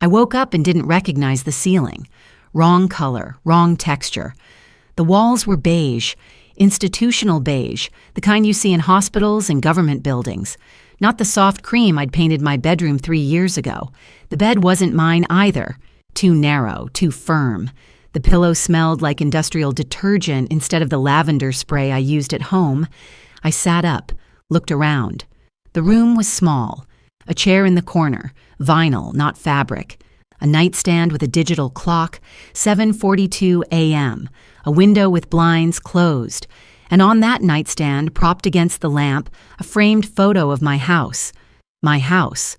I woke up and didn't recognize the ceiling. Wrong color, wrong texture. The walls were beige, institutional beige, the kind you see in hospitals and government buildings. Not the soft cream I'd painted my bedroom 3 years ago. The bed wasn't mine either. Too narrow, too firm. The pillow smelled like industrial detergent instead of the lavender spray I used at home. I sat up, looked around. The room was small. A chair in the corner, vinyl, not fabric. A nightstand with a digital clock, 7:42 a.m., a window with blinds closed, and on that nightstand, propped against the lamp, a framed photo of my house. My house.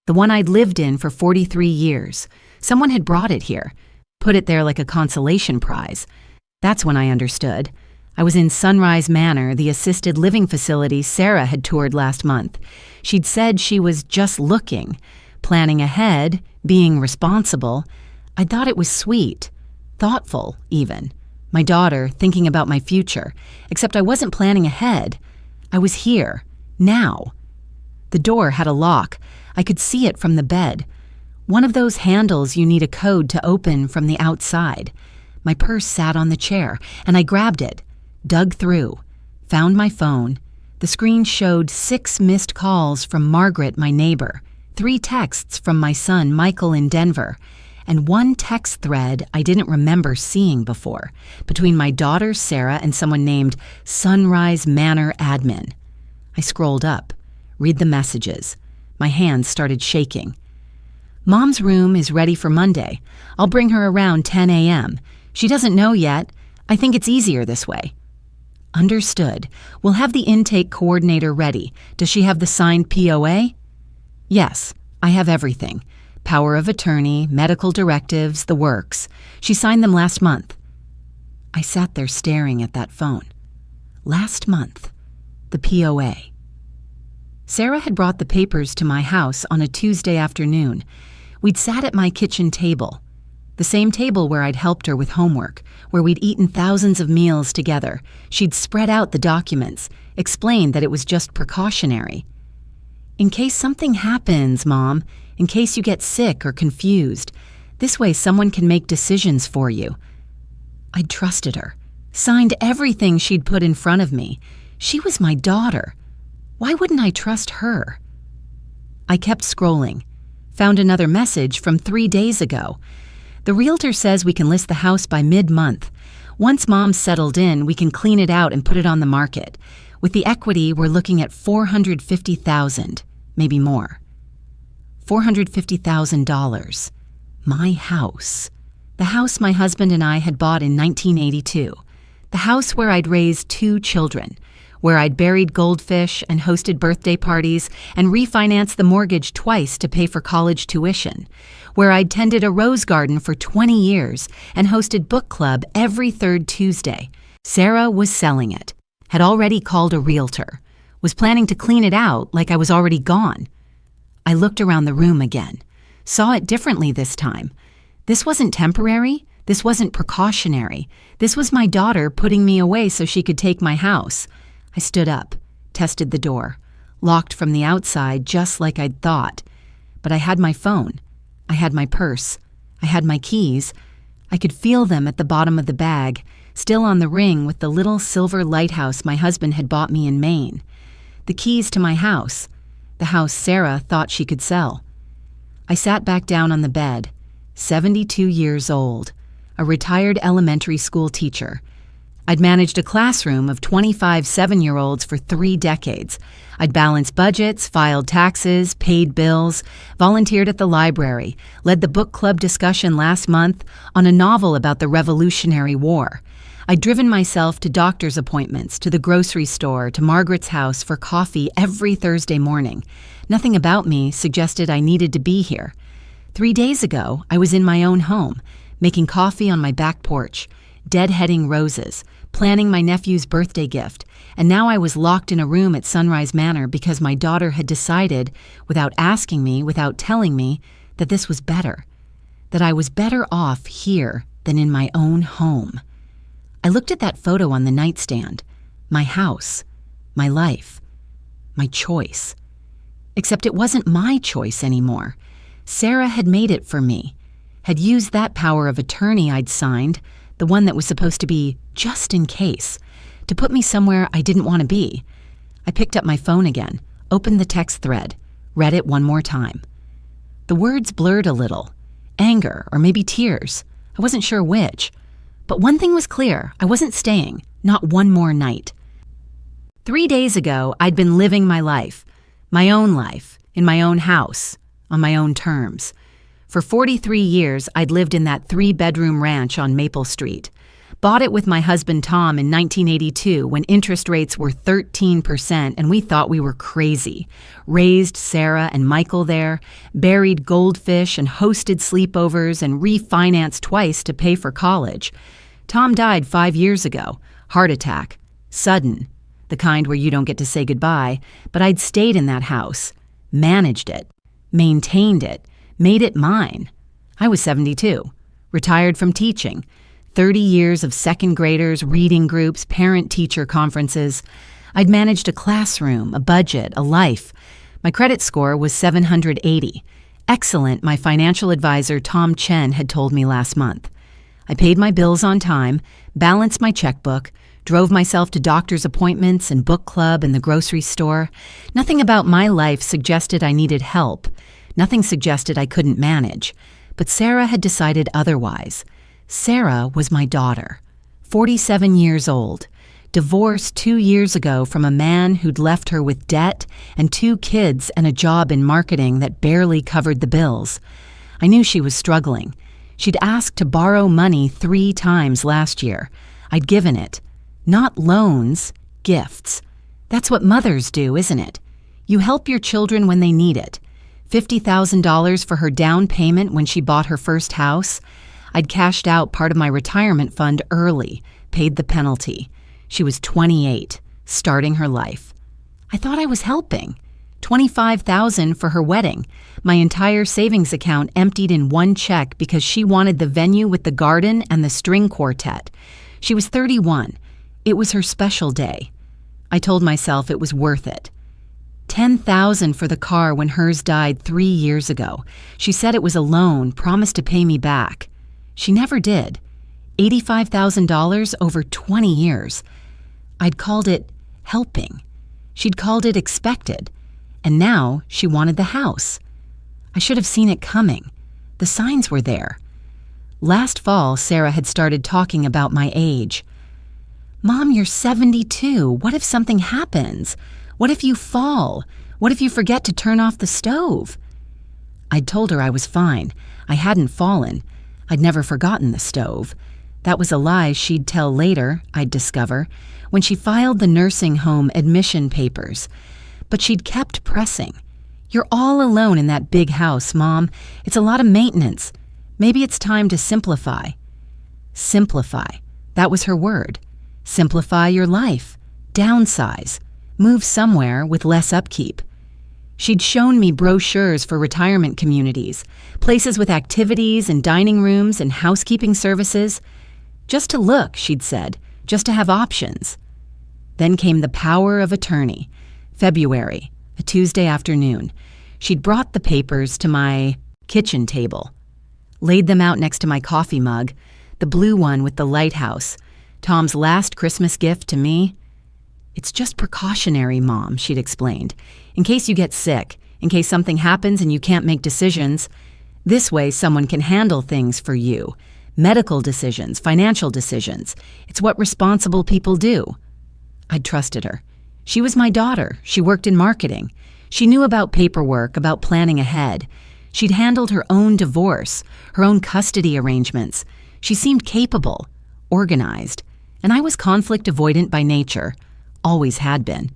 The one I'd lived in for 43 years. Someone had brought it here, put it there like a consolation prize. That's when I understood. I was in Sunrise Manor, the assisted living facility Sarah had toured last month. She'd said she was just looking, planning ahead, being responsible. I thought it was sweet, thoughtful even. My daughter thinking about my future, except I wasn't planning ahead. I was here, now. The door had a lock. I could see it from the bed. One of those handles you need a code to open from the outside. My purse sat on the chair, and I grabbed it, dug through, found my phone. The screen showed 6 missed calls from Margaret, my neighbor, 3 texts from my son Michael in Denver, and 1 text thread I didn't remember seeing before, between my daughter Sarah and someone named Sunrise Manor Admin. I scrolled up, read the messages. My hands started shaking. Mom's room is ready for Monday. I'll bring her around 10 a.m. She doesn't know yet. I think it's easier this way. Understood. We'll have the intake coordinator ready. Does she have the signed POA? Yes, I have everything. Power of attorney, medical directives, the works. She signed them last month. I sat there staring at that phone. Last month. The POA. Sarah had brought the papers to my house on a Tuesday afternoon. We'd sat at my kitchen table, the same table where I'd helped her with homework, where we'd eaten thousands of meals together. She'd spread out the documents, explained that it was just precautionary. In case something happens, Mom, in case you get sick or confused, this way someone can make decisions for you. I'd trusted her, signed everything she'd put in front of me. She was my daughter. Why wouldn't I trust her? I kept scrolling, found another message from 3 days ago. The realtor says we can list the house by mid-month. Once Mom's settled in, we can clean it out and put it on the market. With the equity, we're looking at $450,000, maybe more. $450,000. My house. The house my husband and I had bought in 1982. The house where I'd raised 2 children, where I'd buried goldfish and hosted birthday parties and refinanced the mortgage twice to pay for college tuition, where I'd tended a rose garden for 20 years and hosted book club every 3rd Tuesday. Sarah was selling it, had already called a realtor, was planning to clean it out like I was already gone. I looked around the room again, saw it differently this time. This wasn't temporary. This wasn't precautionary. This was my daughter putting me away so she could take my house. I stood up, tested the door, locked from the outside just like I'd thought. But I had my phone. I had my purse. I had my keys. I could feel them at the bottom of the bag, still on the ring with the little silver lighthouse my husband had bought me in Maine. The keys to my house, the house Sarah thought she could sell. I sat back down on the bed, 72 years old, a retired elementary school teacher. I'd managed a classroom of 25 7-year-olds for 3 decades. I'd balanced budgets, filed taxes, paid bills, volunteered at the library, led the book club discussion last month on a novel about the Revolutionary War. I'd driven myself to doctor's appointments, to the grocery store, to Margaret's house for coffee every Thursday morning. Nothing about me suggested I needed to be here. 3 days ago, I was in my own home, making coffee on my back porch, deadheading roses, planning my nephew's birthday gift, and now I was locked in a room at Sunrise Manor because my daughter had decided, without asking me, without telling me, that this was better, that I was better off here than in my own home. I looked at that photo on the nightstand, my house, my life, my choice. Except it wasn't my choice anymore. Sarah had made it for me, had used that power of attorney I'd signed, the one that was supposed to be just in case, to put me somewhere I didn't want to be. I picked up my phone again, opened the text thread, read it one more time. The words blurred a little. Anger, or maybe tears. I wasn't sure which. But one thing was clear. I wasn't staying. Not one more night. 3 days ago, I'd been living my life, in my own house, on my own terms. For 43 years, I'd lived in that 3-bedroom ranch on Maple Street. Bought it with my husband Tom in 1982 when interest rates were 13% and we thought we were crazy. Raised Sarah and Michael there, buried goldfish and hosted sleepovers and refinanced twice to pay for college. Tom died 5 years ago. Heart attack. Sudden. The kind where you don't get to say goodbye, but I'd stayed in that house, managed it, maintained it, made it mine. I was 72, retired from teaching. 30 years of second graders, reading groups, parent-teacher conferences. I'd managed a classroom, a budget, a life. My credit score was 780. Excellent, my financial advisor Tom Chen had told me last month. I paid my bills on time, balanced my checkbook, drove myself to doctor's appointments and book club and the grocery store. Nothing about my life suggested I needed help. Nothing suggested I couldn't manage. But Sarah had decided otherwise. Sarah was my daughter, 47 years old, divorced 2 years ago from a man who'd left her with debt and 2 kids and a job in marketing that barely covered the bills. I knew she was struggling. She'd asked to borrow money 3 times last year. I'd given it. Not loans, gifts. That's what mothers do, isn't it? You help your children when they need it. $50,000 for her down payment when she bought her first house. I'd cashed out part of my retirement fund early, paid the penalty. She was 28, starting her life. I thought I was helping. $25,000 for her wedding. My entire savings account emptied in one check because she wanted the venue with the garden and the string quartet. She was 31. It was her special day. I told myself it was worth it. $10,000 for the car when hers died 3 years ago. She said it was a loan, promised to pay me back. She never did. $85,000 over 20 years. I'd called it helping. She'd called it expected. And now she wanted the house. I should have seen it coming. The signs were there. Last fall, Sarah had started talking about my age. Mom, you're 72. What if something happens? What if you fall? What if you forget to turn off the stove? I'd told her I was fine. I hadn't fallen. I'd never forgotten the stove. That was a lie she'd tell later, I'd discover, when she filed the nursing home admission papers. But she'd kept pressing. You're all alone in that big house, Mom. It's a lot of maintenance. Maybe it's time to simplify. Simplify. That was her word. Simplify your life. Downsize. Move somewhere with less upkeep. She'd shown me brochures for retirement communities, places with activities and dining rooms and housekeeping services. Just to look, she'd said, just to have options. Then came the power of attorney. February, a Tuesday afternoon. She'd brought the papers to my kitchen table, laid them out next to my coffee mug, the blue one with the lighthouse, Tom's last Christmas gift to me. It's just precautionary, Mom, she'd explained. In case you get sick, in case something happens and you can't make decisions. This way someone can handle things for you. Medical decisions, financial decisions. It's what responsible people do. I'd trusted her. She was my daughter. She worked in marketing. She knew about paperwork, about planning ahead. She'd handled her own divorce, her own custody arrangements. She seemed capable, organized, and I was conflict avoidant by nature. Always had been.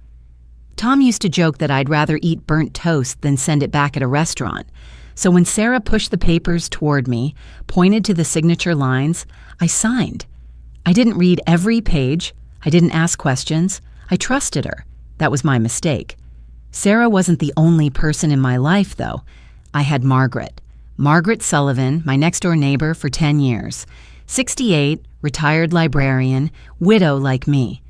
Tom used to joke that I'd rather eat burnt toast than send it back at a restaurant. So when Sarah pushed the papers toward me, pointed to the signature lines, I signed. I didn't read every page. I didn't ask questions. I trusted her. That was my mistake. Sarah wasn't the only person in my life, though. I had Margaret. Margaret Sullivan, my next-door neighbor for 10 years. 68, retired librarian, widow like me.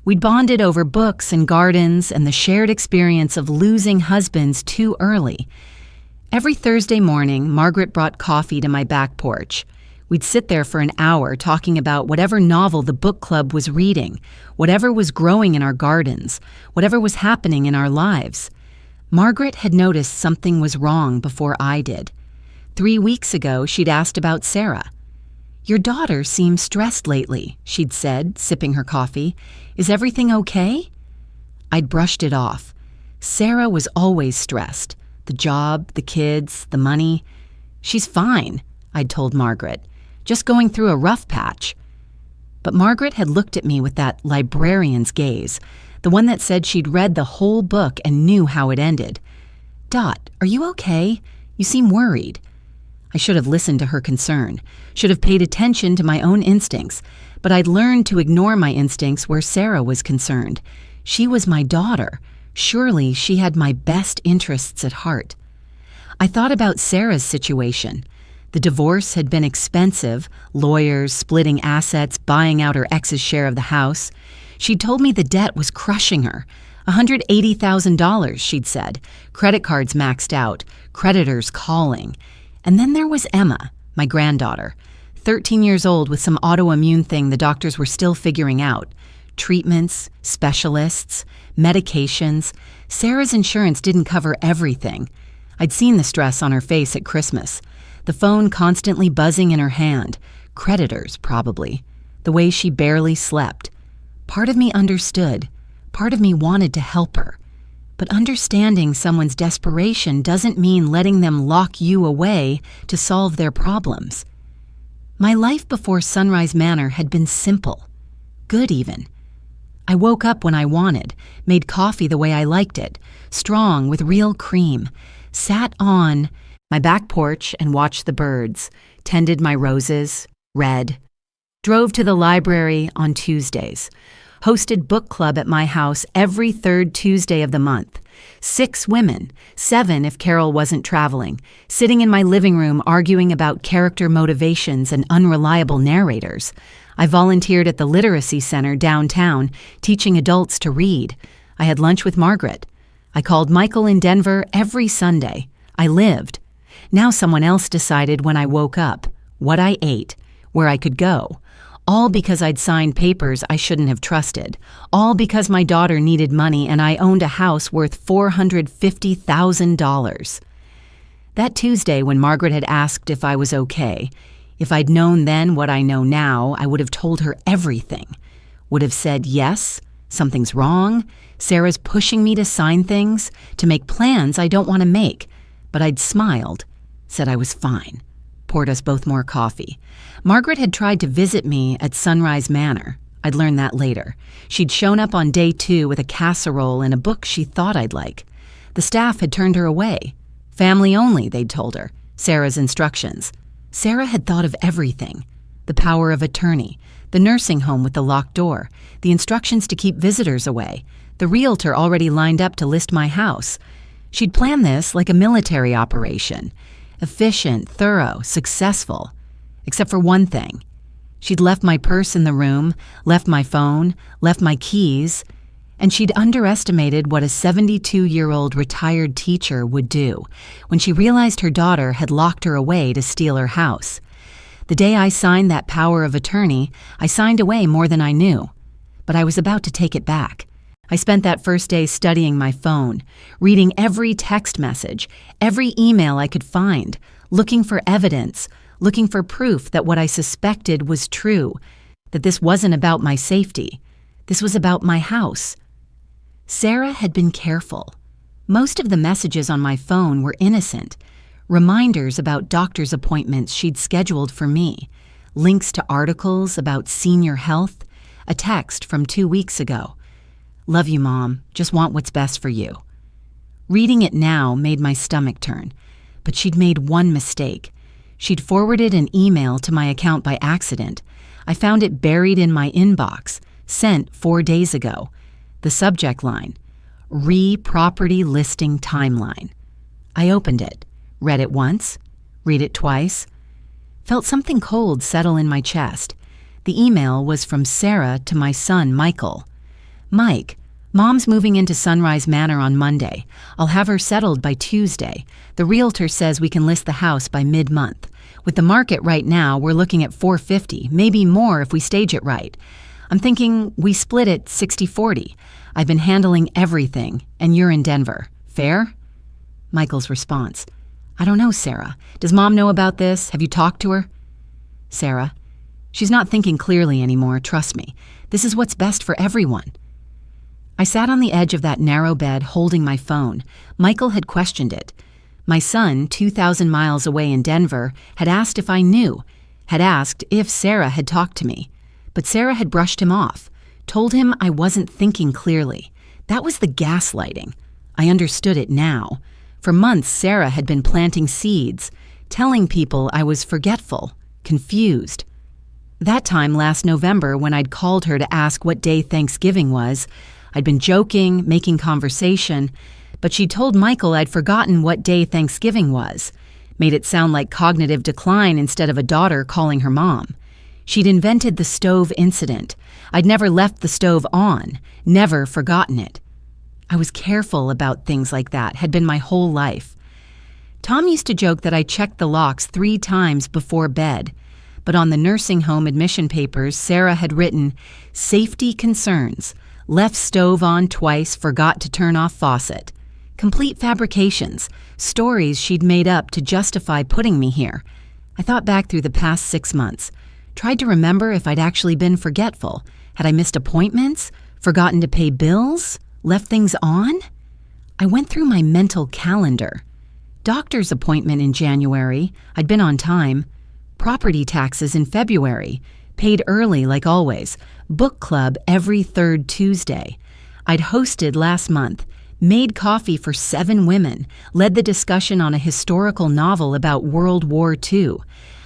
We'd bonded over books and gardens and the shared experience of losing husbands too early. Every Thursday morning, Margaret brought coffee to my back porch. We'd sit there for an hour talking about whatever novel the book club was reading, whatever was growing in our gardens, whatever was happening in our lives. Margaret had noticed something was wrong before I did. 3 weeks ago, she'd asked about Sarah. "Your daughter seems stressed lately," she'd said, sipping her coffee. "Is everything okay?" I'd brushed it off. Sarah was always stressed. The job, the kids, the money. "She's fine," I'd told Margaret. "Just going through a rough patch." But Margaret had looked at me with that librarian's gaze, the one that said she'd read the whole book and knew how it ended. "Dot, are you okay? You seem worried." I should have listened to her concern, should have paid attention to my own instincts, but I'd learned to ignore my instincts where Sarah was concerned. She was my daughter. Surely she had my best interests at heart. I thought about Sarah's situation. The divorce had been expensive, lawyers, splitting assets, buying out her ex's share of the house. She'd told me the debt was crushing her. $180,000, she'd said. Credit cards maxed out, creditors calling. And then there was Emma, my granddaughter, 13 years old with some autoimmune thing the doctors were still figuring out. Treatments, specialists, medications. Sarah's insurance didn't cover everything. I'd seen the stress on her face at Christmas. The phone constantly buzzing in her hand. Creditors, probably. The way she barely slept. Part of me understood. Part of me wanted to help her. But understanding someone's desperation doesn't mean letting them lock you away to solve their problems. My life before Sunrise Manor had been simple. Good, even. I woke up when I wanted, made coffee the way I liked it, strong with real cream, sat on my back porch and watched the birds, tended my roses, read, drove to the library on Tuesdays, hosted book club at my house every third Tuesday of the month. 6 women, 7 if Carol wasn't traveling, sitting in my living room arguing about character motivations and unreliable narrators. I volunteered at the Literacy Center downtown, teaching adults to read. I had lunch with Margaret. I called Michael in Denver every Sunday. I lived. Now someone else decided when I woke up, what I ate, where I could go. All because I'd signed papers I shouldn't have trusted. All because my daughter needed money and I owned a house worth $450,000. That Tuesday when Margaret had asked if I was okay, if I'd known then what I know now, I would have told her everything. Would have said, yes, something's wrong. Sarah's pushing me to sign things, to make plans I don't want to make. But I'd smiled, said I was fine. Poured us both more coffee. Margaret had tried to visit me at Sunrise Manor. I'd learn that later. She'd shown up on day 2 with a casserole and a book she thought I'd like. The staff had turned her away. Family only, they'd told her. Sarah's instructions. Sarah had thought of everything. The power of attorney, the nursing home with the locked door, the instructions to keep visitors away, the realtor already lined up to list my house. She'd planned this like a military operation. Efficient, thorough, successful. Except for one thing. She'd left my purse in the room, left my phone, left my keys, and she'd underestimated what a 72-year-old retired teacher would do when she realized her daughter had locked her away to steal her house. The day I signed that power of attorney, I signed away more than I knew. But I was about to take it back. I spent that first day studying my phone, reading every text message, every email I could find, looking for evidence, looking for proof that what I suspected was true, that this wasn't about my safety. This was about my house. Sarah had been careful. Most of the messages on my phone were innocent. Reminders about doctor's appointments she'd scheduled for me, links to articles about senior health, a text from 2 weeks ago. Love you, Mom. Just want what's best for you. Reading it now made my stomach turn, but she'd made one mistake. She'd forwarded an email to my account by accident. I found it buried in my inbox, sent 4 days ago. The subject line, Re-Property Listing Timeline. I opened it, read it once, read it twice. Felt something cold settle in my chest. The email was from Sarah to my son, Michael. Mike, Mom's moving into Sunrise Manor on Monday. I'll have her settled by Tuesday. The realtor says we can list the house by mid-month. With the market right now, we're looking at $450, maybe more if we stage it right. I'm thinking we split it 60-40. I've been handling everything, and you're in Denver. Fair? Michael's response. I don't know, Sarah. Does Mom know about this? Have you talked to her? Sarah. She's not thinking clearly anymore, trust me. This is what's best for everyone. I sat on the edge of that narrow bed holding my phone. Michael had questioned it. My son, 2,000 miles away in Denver, had asked if I knew, had asked if Sarah had talked to me. But Sarah had brushed him off, told him I wasn't thinking clearly. That was the gaslighting. I understood it now. For months, Sarah had been planting seeds, telling people I was forgetful, confused. That time last November when I'd called her to ask what day Thanksgiving was, I'd been joking, making conversation, but she told Michael I'd forgotten what day Thanksgiving was, made it sound like cognitive decline instead of a daughter calling her mom. She'd invented the stove incident. I'd never left the stove on, never forgotten it. I was careful about things like that, had been my whole life. Tom used to joke that I checked the locks 3 times before bed, but on the nursing home admission papers, Sarah had written, "Safety concerns. Left stove on twice, forgot to turn off faucet." Complete fabrications, stories she'd made up to justify putting me here. I thought back through the past 6 months, tried to remember if I'd actually been forgetful. Had I missed appointments? Forgotten to pay bills? Left things on? I went through my mental calendar. Doctor's appointment in January, I'd been on time. Property taxes in February, paid early like always. Book club every 3rd Tuesday. I'd hosted last month, made coffee for 7 women, led the discussion on a historical novel about World War II.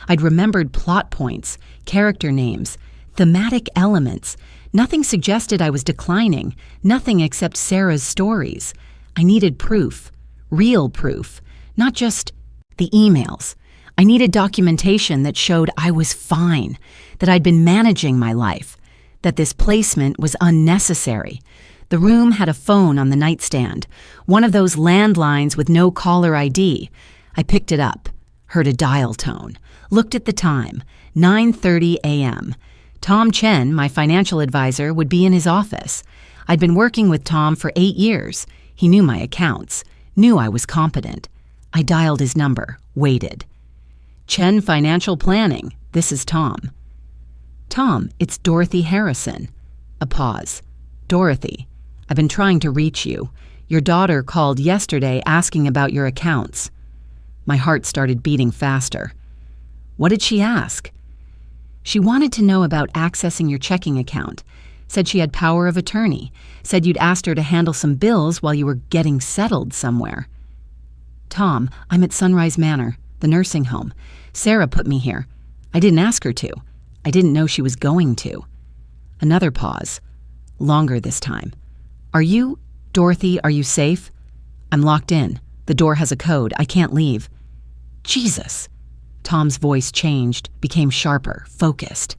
I'd remembered plot points, character names, thematic elements. Nothing suggested I was declining, nothing except Sarah's stories. I needed proof, real proof, not just the emails. I needed documentation that showed I was fine, that I'd been managing my life, that this placement was unnecessary. The room had a phone on the nightstand, one of those landlines with no caller ID. I picked it up, heard a dial tone, looked at the time, 9:30 a.m. Tom Chen, my financial advisor, would be in his office. I'd been working with Tom for 8 years. He knew my accounts, knew I was competent. I dialed his number, waited. Chen Financial Planning, this is Tom. Tom, it's Dorothy Harrison. A pause. Dorothy, I've been trying to reach you. Your daughter called yesterday asking about your accounts. My heart started beating faster. What did she ask? She wanted to know about accessing your checking account. Said she had power of attorney. Said you'd asked her to handle some bills while you were getting settled somewhere. Tom, I'm at Sunrise Manor, the nursing home. Sarah put me here. I didn't ask her to. I didn't know she was going to. Another pause. Longer this time. Dorothy, are you safe? I'm locked in. The door has a code. I can't leave. Jesus. Tom's voice changed, became sharper, focused.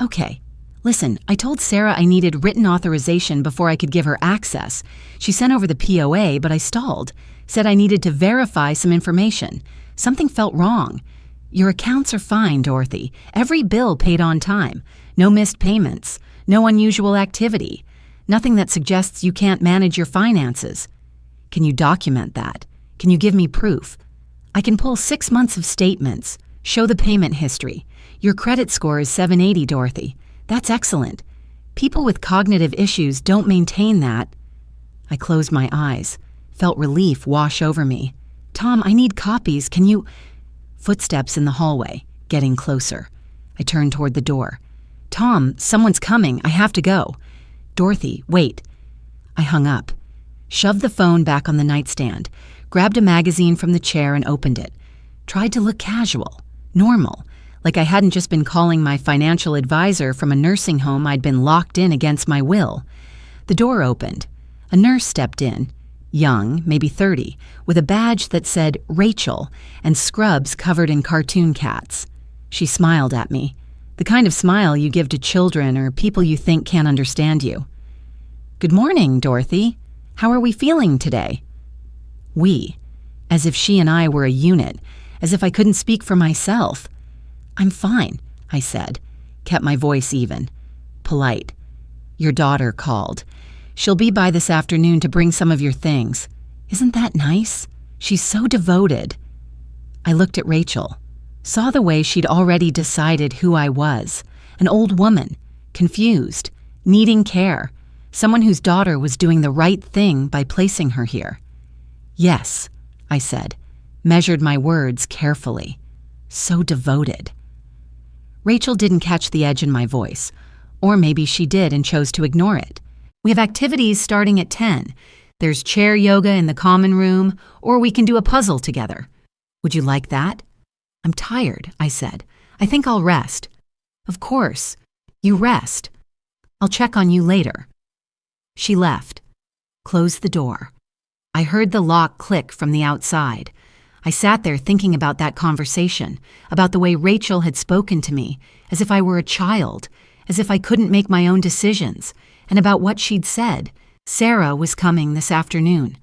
Okay. Listen, I told Sarah I needed written authorization before I could give her access. She sent over the POA, but I stalled. Said I needed to verify some information. Something felt wrong. Your accounts are fine, Dorothy. Every bill paid on time. No missed payments. No unusual activity. Nothing that suggests you can't manage your finances. Can you document that? Can you give me proof? I can pull 6 months of statements. Show the payment history. Your credit score is 780, Dorothy. That's excellent. People with cognitive issues don't maintain that. I closed my eyes, felt relief wash over me. Tom, I need copies. Can you... Footsteps in the hallway, getting closer. I turned toward the door. Tom, someone's coming. I have to go. Dorothy, wait. I hung up, shoved the phone back on the nightstand, grabbed a magazine from the chair and opened it. Tried to look casual, normal, like I hadn't just been calling my financial advisor from a nursing home I'd been locked in against my will. The door opened. A nurse stepped in, young, maybe 30, with a badge that said Rachel and scrubs covered in cartoon cats. She smiled at me, the kind of smile you give to children or people you think can't understand you. "Good morning, Dorothy. How are we feeling today?" We, as if she and I were a unit, as if I couldn't speak for myself. "I'm fine," I said, kept my voice even, polite. "Your daughter called. She'll be by this afternoon to bring some of your things. Isn't that nice? She's so devoted." I looked at Rachel, saw the way she'd already decided who I was, an old woman, confused, needing care, someone whose daughter was doing the right thing by placing her here. "Yes," I said, measured my words carefully. So devoted. Rachel didn't catch the edge in my voice, or maybe she did and chose to ignore it. "We have activities starting at 10. There's chair yoga in the common room, or we can do a puzzle together. Would you like that?" "I'm tired," I said. "I think I'll rest." "Of course. You rest. I'll check on you later." She left, closed the door. I heard the lock click from the outside. I sat there thinking about that conversation, about the way Rachel had spoken to me, as if I were a child, as if I couldn't make my own decisions, and about what she'd said. Sarah was coming this afternoon.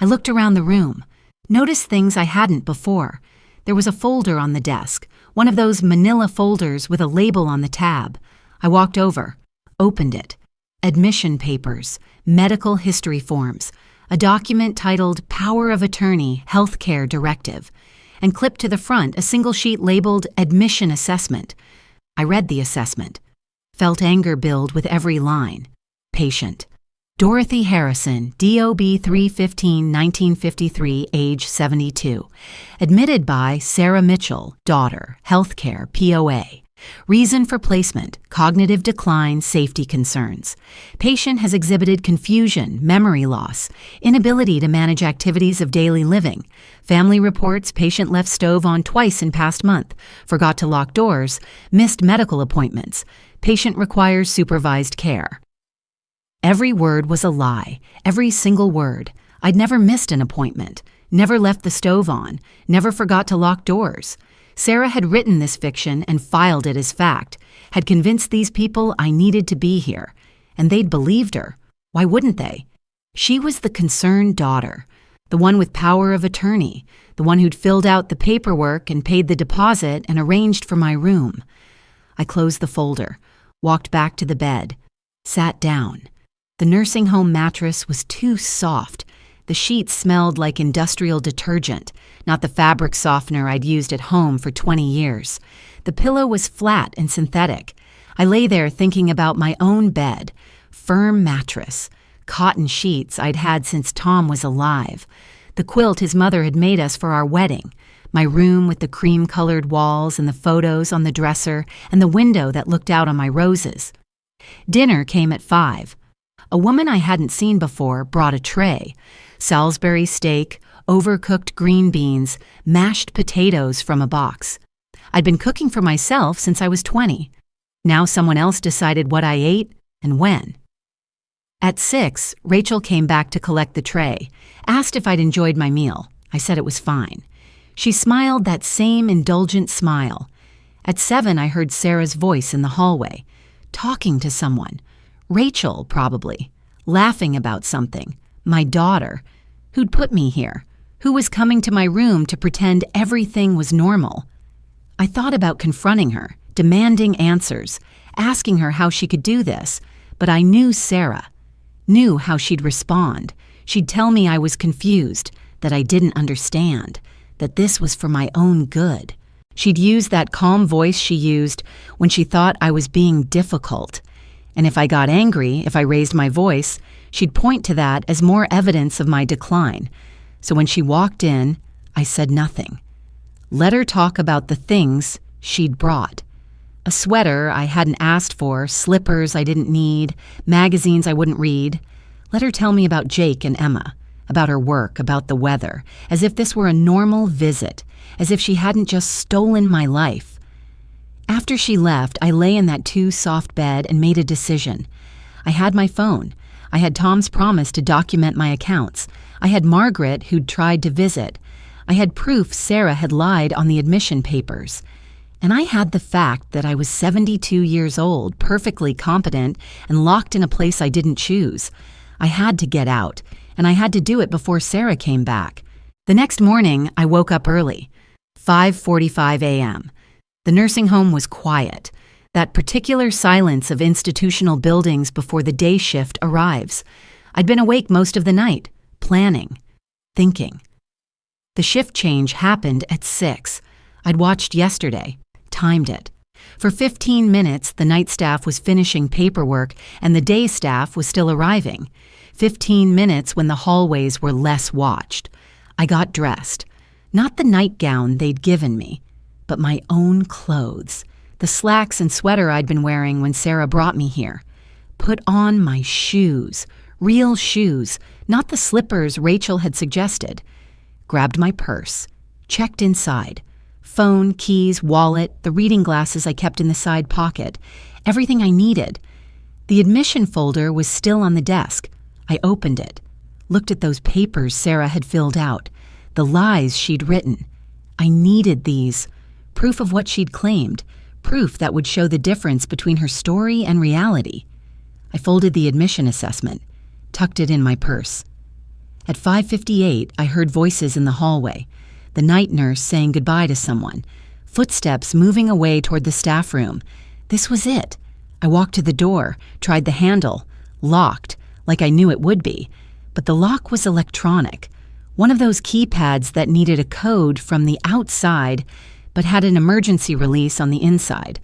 I looked around the room, noticed things I hadn't before. There was a folder on the desk, one of those manila folders with a label on the tab. I walked over, opened it. Admission papers, medical history forms, a document titled Power of Attorney Healthcare Directive, and clipped to the front a single sheet labeled Admission Assessment. I read the assessment, felt anger build with every line. Patient: Dorothy Harrison, DOB 3/15/1953, age 72. Admitted by Sarah Mitchell, daughter, healthcare, POA. Reason for placement: cognitive decline, safety concerns. Patient has exhibited confusion, memory loss, inability to manage activities of daily living. Family reports patient left stove on twice in past month, forgot to lock doors, missed medical appointments. Patient requires supervised care. Every word was a lie, every single word. I'd never missed an appointment, never left the stove on, never forgot to lock doors. Sarah had written this fiction and filed it as fact, had convinced these people I needed to be here, and they'd believed her. Why wouldn't they? She was the concerned daughter, the one with power of attorney, the one who'd filled out the paperwork and paid the deposit and arranged for my room. I closed the folder, walked back to the bed, sat down. The nursing home mattress was too soft. The sheets smelled like industrial detergent, not the fabric softener I'd used at home for 20 years. The pillow was flat and synthetic. I lay there thinking about my own bed, firm mattress, cotton sheets I'd had since Tom was alive, the quilt his mother had made us for our wedding, my room with the cream-colored walls and the photos on the dresser and the window that looked out on my roses. Dinner came at 5. A woman I hadn't seen before brought a tray. Salisbury steak, overcooked green beans, mashed potatoes from a box. I'd been cooking for myself since I was 20. Now someone else decided what I ate and when. At 6, Rachel came back to collect the tray, asked if I'd enjoyed my meal. I said it was fine. She smiled that same indulgent smile. At 7, I heard Sarah's voice in the hallway, talking to someone. Rachel, probably, laughing about something. My daughter, who'd put me here, who was coming to my room to pretend everything was normal. I thought about confronting her, demanding answers, asking her how she could do this, but I knew Sarah, knew how she'd respond. She'd tell me I was confused, that I didn't understand, that this was for my own good. She'd use that calm voice she used when she thought I was being difficult. And if I got angry, if I raised my voice, she'd point to that as more evidence of my decline. So when she walked in, I said nothing. Let her talk about the things she'd brought. A sweater I hadn't asked for, slippers I didn't need, magazines I wouldn't read. Let her tell me about Jake and Emma, about her work, about the weather, as if this were a normal visit, as if she hadn't just stolen my life. After she left, I lay in that too-soft bed and made a decision. I had my phone. I had Tom's promise to document my accounts. I had Margaret, who'd tried to visit. I had proof Sarah had lied on the admission papers. And I had the fact that I was 72 years old, perfectly competent, and locked in a place I didn't choose. I had to get out, and I had to do it before Sarah came back. The next morning, I woke up early, 5:45 a.m. The nursing home was quiet, that particular silence of institutional buildings before the day shift arrives. I'd been awake most of the night, planning, thinking. The shift change happened at 6. I'd watched yesterday, timed it. For 15 minutes, the night staff was finishing paperwork and the day staff was still arriving. 15 minutes when the hallways were less watched. I got dressed. Not the nightgown they'd given me, but my own clothes. The slacks and sweater I'd been wearing when Sarah brought me here. Put on my shoes, real shoes, not the slippers Rachel had suggested. Grabbed my purse, checked inside. Phone, keys, wallet, the reading glasses I kept in the side pocket. Everything I needed. The admission folder was still on the desk. I opened it, looked at those papers Sarah had filled out, the lies she'd written. I needed these. Proof of what she'd claimed. Proof that would show the difference between her story and reality. I folded the admission assessment, tucked it in my purse. At 5:58, I heard voices in the hallway. The night nurse saying goodbye to someone. Footsteps moving away toward the staff room. This was it. I walked to the door, tried the handle. Locked, like I knew it would be. But the lock was electronic. One of those keypads that needed a code from the outside, but had an emergency release on the inside.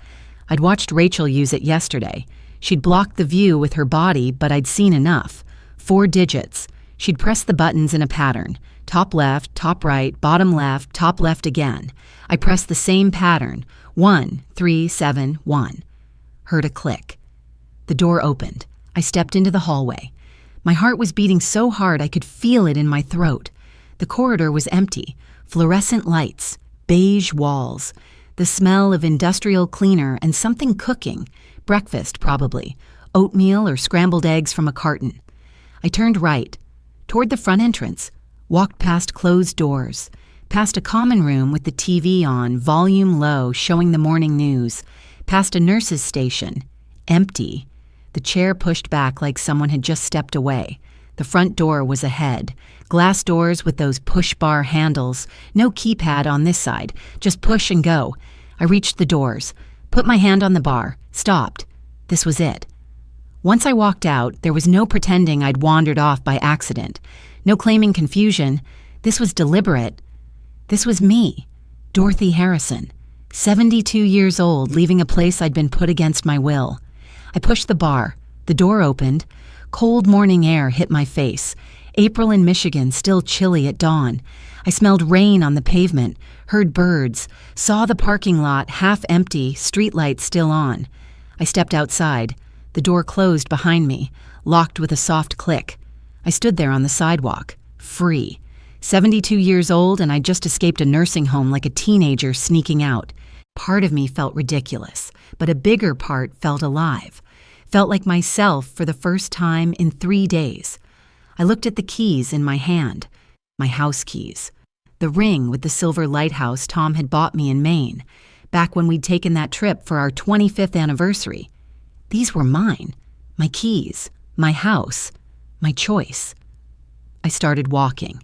I'd watched Rachel use it yesterday. She'd blocked the view with her body, but I'd seen enough. 4 digits. She'd press the buttons in a pattern. Top left, top right, bottom left, top left again. I pressed the same pattern. 1, 3, 7, 1. Heard a click. The door opened. I stepped into the hallway. My heart was beating so hard I could feel it in my throat. The corridor was empty. Fluorescent lights. Beige walls. The smell of industrial cleaner and something cooking. Breakfast, probably. Oatmeal or scrambled eggs from a carton. I turned right. Toward the front entrance. Walked past closed doors, past a common room with the TV on, volume low, showing the morning news, past a nurse's station, empty. The chair pushed back like someone had just stepped away. The front door was ahead, glass doors with those push-bar handles, no keypad on this side, just push and go. I reached the doors, put my hand on the bar, stopped. This was it. Once I walked out, there was no pretending I'd wandered off by accident. No claiming confusion. This was deliberate. This was me, Dorothy Harrison, 72 years old, leaving a place I'd been put against my will. I pushed the bar. The door opened. Cold morning air hit my face. April in Michigan, still chilly at dawn. I smelled rain on the pavement, heard birds, saw the parking lot half empty, streetlights still on. I stepped outside. The door closed behind me, locked with a soft click. I stood there on the sidewalk, free. 72 years old, and I'd just escaped a nursing home like a teenager sneaking out. Part of me felt ridiculous, but a bigger part felt alive. Felt like myself for the first time in 3 days. I looked at the keys in my hand, my house keys. The ring with the silver lighthouse Tom had bought me in Maine, back when we'd taken that trip for our 25th anniversary. These were mine, my keys, my house. My choice. I started walking.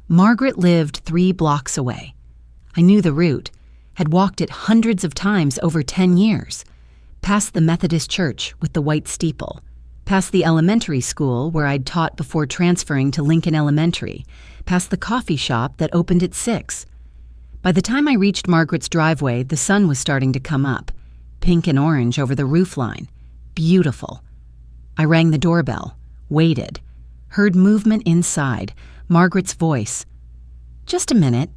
Margaret lived 3 blocks away. I knew the route, had walked it hundreds of times over 10 years. Past the Methodist church with the white steeple. Past the elementary school where I'd taught before transferring to Lincoln Elementary. Past the coffee shop that opened at 6. By the time I reached Margaret's driveway, the sun was starting to come up. Pink and orange over the roofline. Beautiful. I rang the doorbell. Waited. Heard movement inside. Margaret's voice. "Just a minute."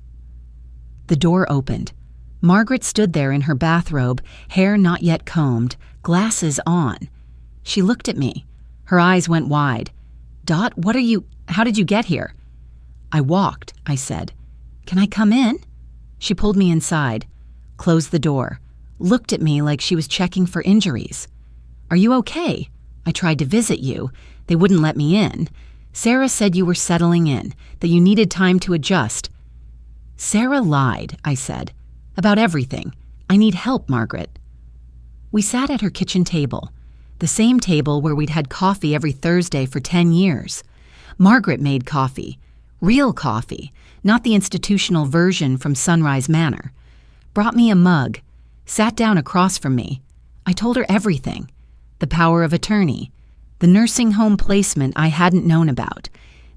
The door opened. Margaret stood there in her bathrobe, hair not yet combed, glasses on. She looked at me. Her eyes went wide. "Dot, how did you get here?" "I walked," I said. "Can I come in?" She pulled me inside, closed the door, looked at me like she was checking for injuries. "Are you okay? I tried to visit you. They wouldn't let me in. Sarah said you were settling in, that you needed time to adjust." "Sarah lied," I said. "About everything. I need help, Margaret." We sat at her kitchen table. The same table where we'd had coffee every Thursday for 10 years. Margaret made coffee. Real coffee, not the institutional version from Sunrise Manor. Brought me a mug. Sat down across from me. I told her everything. The power of attorney. The nursing home placement I hadn't known about.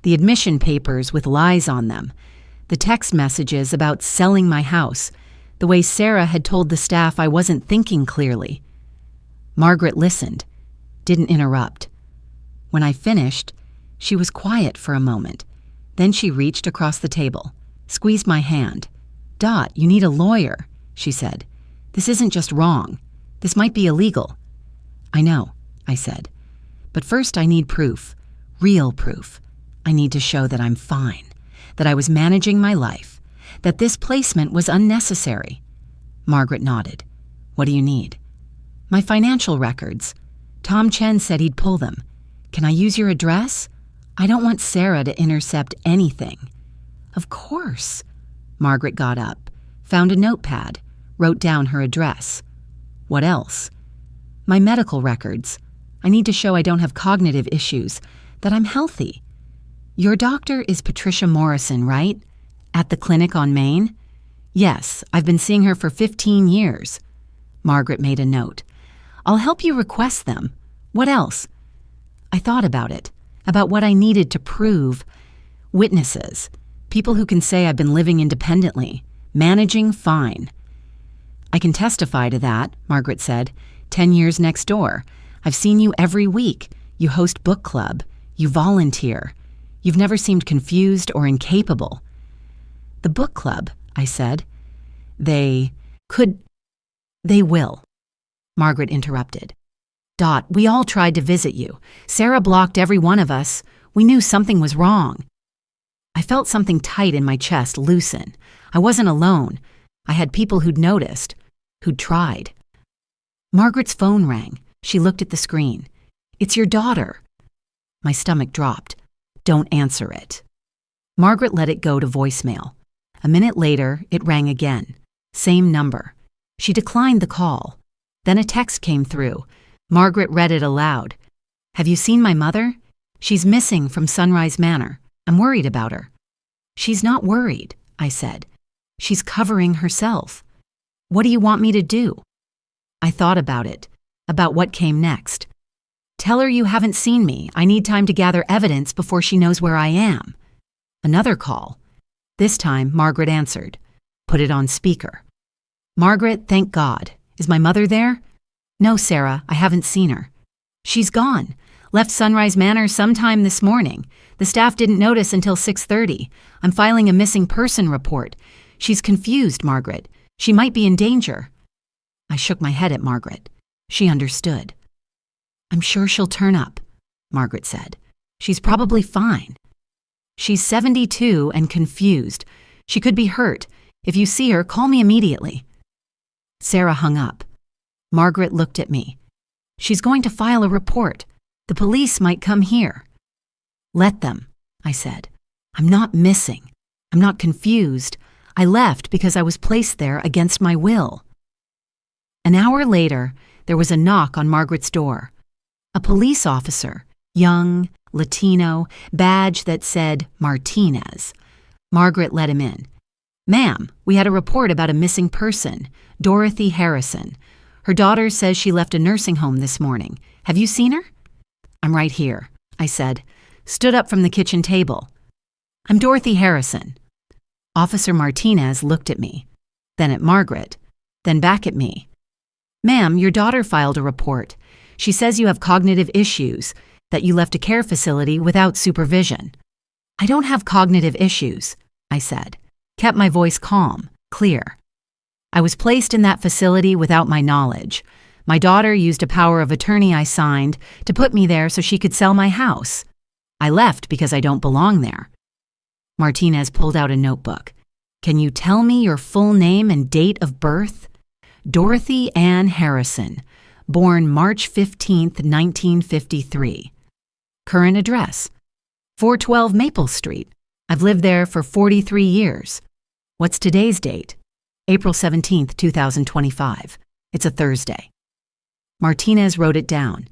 The admission papers with lies on them. The text messages about selling my house. The way Sarah had told the staff I wasn't thinking clearly. Margaret listened. Didn't interrupt. When I finished, she was quiet for a moment. Then she reached across the table, squeezed my hand. "Dot, you need a lawyer," she said. "This isn't just wrong. This might be illegal." "I know," I said. "But first I need proof. Real proof. I need to show that I'm fine, that I was managing my life, that this placement was unnecessary." Margaret nodded. "What do you need?" "My financial records. Tom Chen said he'd pull them. Can I use your address? I don't want Sarah to intercept anything." "Of course." Margaret got up, found a notepad, wrote down her address. "What else?" "My medical records. I need to show I don't have cognitive issues, that I'm healthy." "Your doctor is Patricia Morrison, right? At the clinic on Main?" "Yes, I've been seeing her for 15 years. Margaret made a note. "I'll help you request them. What else?" I thought about it, about what I needed to prove. Witnesses. People who can say I've been living independently, managing fine. "I can testify to that," Margaret said. 10 years next door. I've seen you every week. You host book club. You volunteer. You've never seemed confused or incapable." "The book club," I said. They will." Margaret interrupted. "Dot, we all tried to visit you. Sarah blocked every one of us. We knew something was wrong." I felt something tight in my chest loosen. I wasn't alone. I had people who'd noticed, who'd tried. Margaret's phone rang. She looked at the screen. "It's your daughter." My stomach dropped. "Don't answer it." Margaret let it go to voicemail. A minute later, it rang again. Same number. She declined the call. Then a text came through. Margaret read it aloud. "Have you seen my mother? She's missing from Sunrise Manor. I'm worried about her." "She's not worried," I said. "She's covering herself. What do you want me to do?" I thought about it, about what came next. "Tell her you haven't seen me. I need time to gather evidence before she knows where I am." Another call. This time, Margaret answered. Put it on speaker. "Margaret, thank God. Is my mother there?" "No, Sarah, I haven't seen her." "She's gone. Left Sunrise Manor sometime this morning. The staff didn't notice until 6:30. I'm filing a missing person report. She's confused, Margaret. She might be in danger." I shook my head at Margaret. She understood. "I'm sure she'll turn up," Margaret said. "She's probably fine." "She's 72 and confused. She could be hurt. If you see her, call me immediately." Sarah hung up. Margaret looked at me. "She's going to file a report. The police might come here." "Let them," I said. "I'm not missing. I'm not confused. I left because I was placed there against my will." An hour later, there was a knock on Margaret's door. A police officer, young, Latino, badge that said Martinez. Margaret let him in. "Ma'am, we had a report about a missing person, Dorothy Harrison. Her daughter says she left a nursing home this morning. Have you seen her?" "I'm right here," I said, stood up from the kitchen table. "I'm Dorothy Harrison." Officer Martinez looked at me, then at Margaret, then back at me. "Ma'am, your daughter filed a report. She says you have cognitive issues, that you left a care facility without supervision." "I don't have cognitive issues," I said, kept my voice calm, clear. "I was placed in that facility without my knowledge. My daughter used a power of attorney I signed to put me there so she could sell my house. I left because I don't belong there." Martinez pulled out a notebook. "Can you tell me your full name and date of birth?" "Dorothy Ann Harrison, born March 15th, 1953. "Current address? 412 Maple Street. I've lived there for 43 years. "What's today's date?" "April 17th, 2025. It's a Thursday." Martinez wrote it down.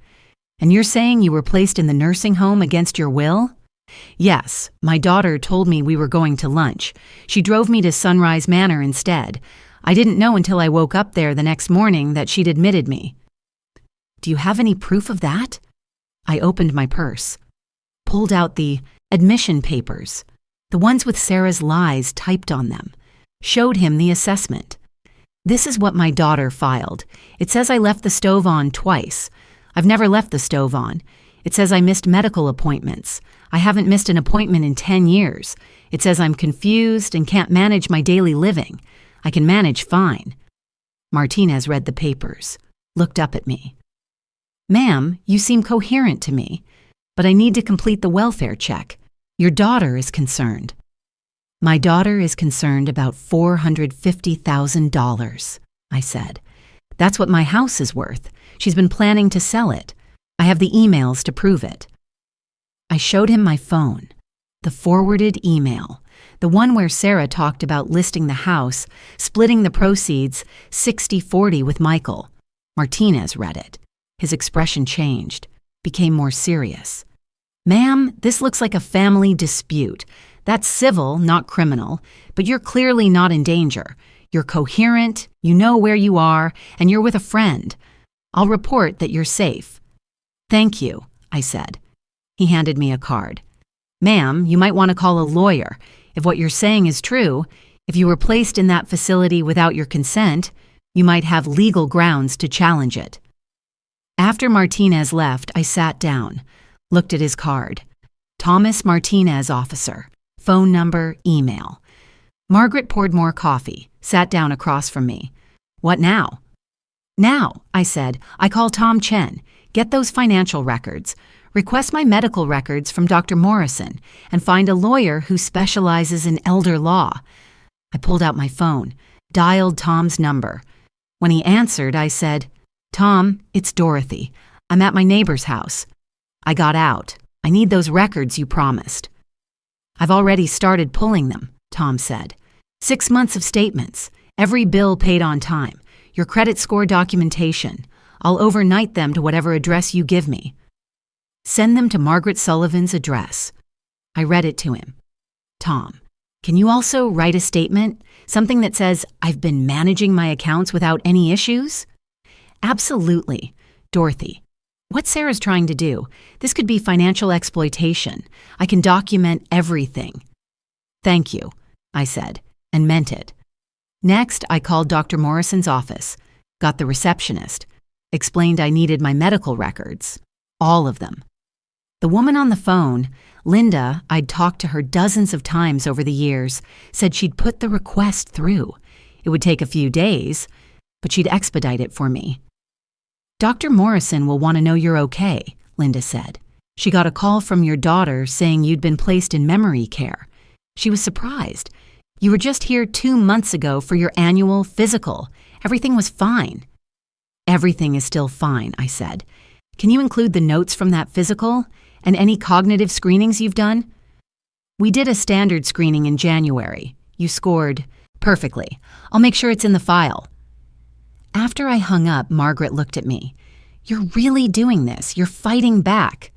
And you're saying you were placed in the nursing home against your will? Yes, my daughter told me we were going to lunch. She drove me to Sunrise Manor instead. I didn't know until I woke up there the next morning that she'd admitted me. Do you have any proof of that? I opened my purse, pulled out the admission papers, the ones with Sarah's lies typed on them, showed him the assessment. This is what my daughter filed. It says I left the stove on twice. I've never left the stove on. It says I missed medical appointments. I haven't missed an appointment in 10 years. It says I'm confused and can't manage my daily living. I can manage fine. Martinez read the papers, looked up at me. Ma'am, you seem coherent to me, but I need to complete the welfare check. Your daughter is concerned. My daughter is concerned about $450,000, I said. That's what my house is worth. She's been planning to sell it. I have the emails to prove it. I showed him my phone, the forwarded email, the one where Sarah talked about listing the house, splitting the proceeds 60-40 with Michael. Martinez read it. His expression changed, became more serious. Ma'am, this looks like a family dispute. That's civil, not criminal, but you're clearly not in danger. You're coherent, you know where you are, and you're with a friend. I'll report that you're safe. Thank you, I said. He handed me a card. Ma'am, you might want to call a lawyer. If what you're saying is true, if you were placed in that facility without your consent, you might have legal grounds to challenge it. After Martinez left, I sat down, looked at his card. Thomas Martinez, officer. Phone number, email. Margaret poured more coffee, sat down across from me. What now? Now, I said, I call Tom Chen. Get those financial records. Request my medical records from Dr. Morrison and find a lawyer who specializes in elder law. I pulled out my phone, dialed Tom's number. When he answered, I said, Tom, it's Dorothy. I'm at my neighbor's house. I got out. I need those records you promised. I've already started pulling them, Tom said. 6 months of statements, every bill paid on time, your credit score documentation. I'll overnight them to whatever address you give me. Send them to Margaret Sullivan's address. I read it to him. Tom, can you also write a statement, something that says I've been managing my accounts without any issues? Absolutely. Dorothy, what Sarah's trying to do, this could be financial exploitation. I can document everything. Thank you, I said, and meant it. Next, I called Dr. Morrison's office, got the receptionist, explained I needed my medical records, all of them. The woman on the phone, Linda, I'd talked to her dozens of times over the years, said she'd put the request through. It would take a few days, but she'd expedite it for me. Dr. Morrison will want to know you're okay, Linda said. She got a call from your daughter saying you'd been placed in memory care. She was surprised. You were just here 2 months ago for your annual physical. Everything was fine. Everything is still fine, I said. Can you include the notes from that physical and any cognitive screenings you've done? We did a standard screening in January. You scored perfectly. I'll make sure it's in the file. After I hung up, Margaret looked at me. You're really doing this. You're fighting back.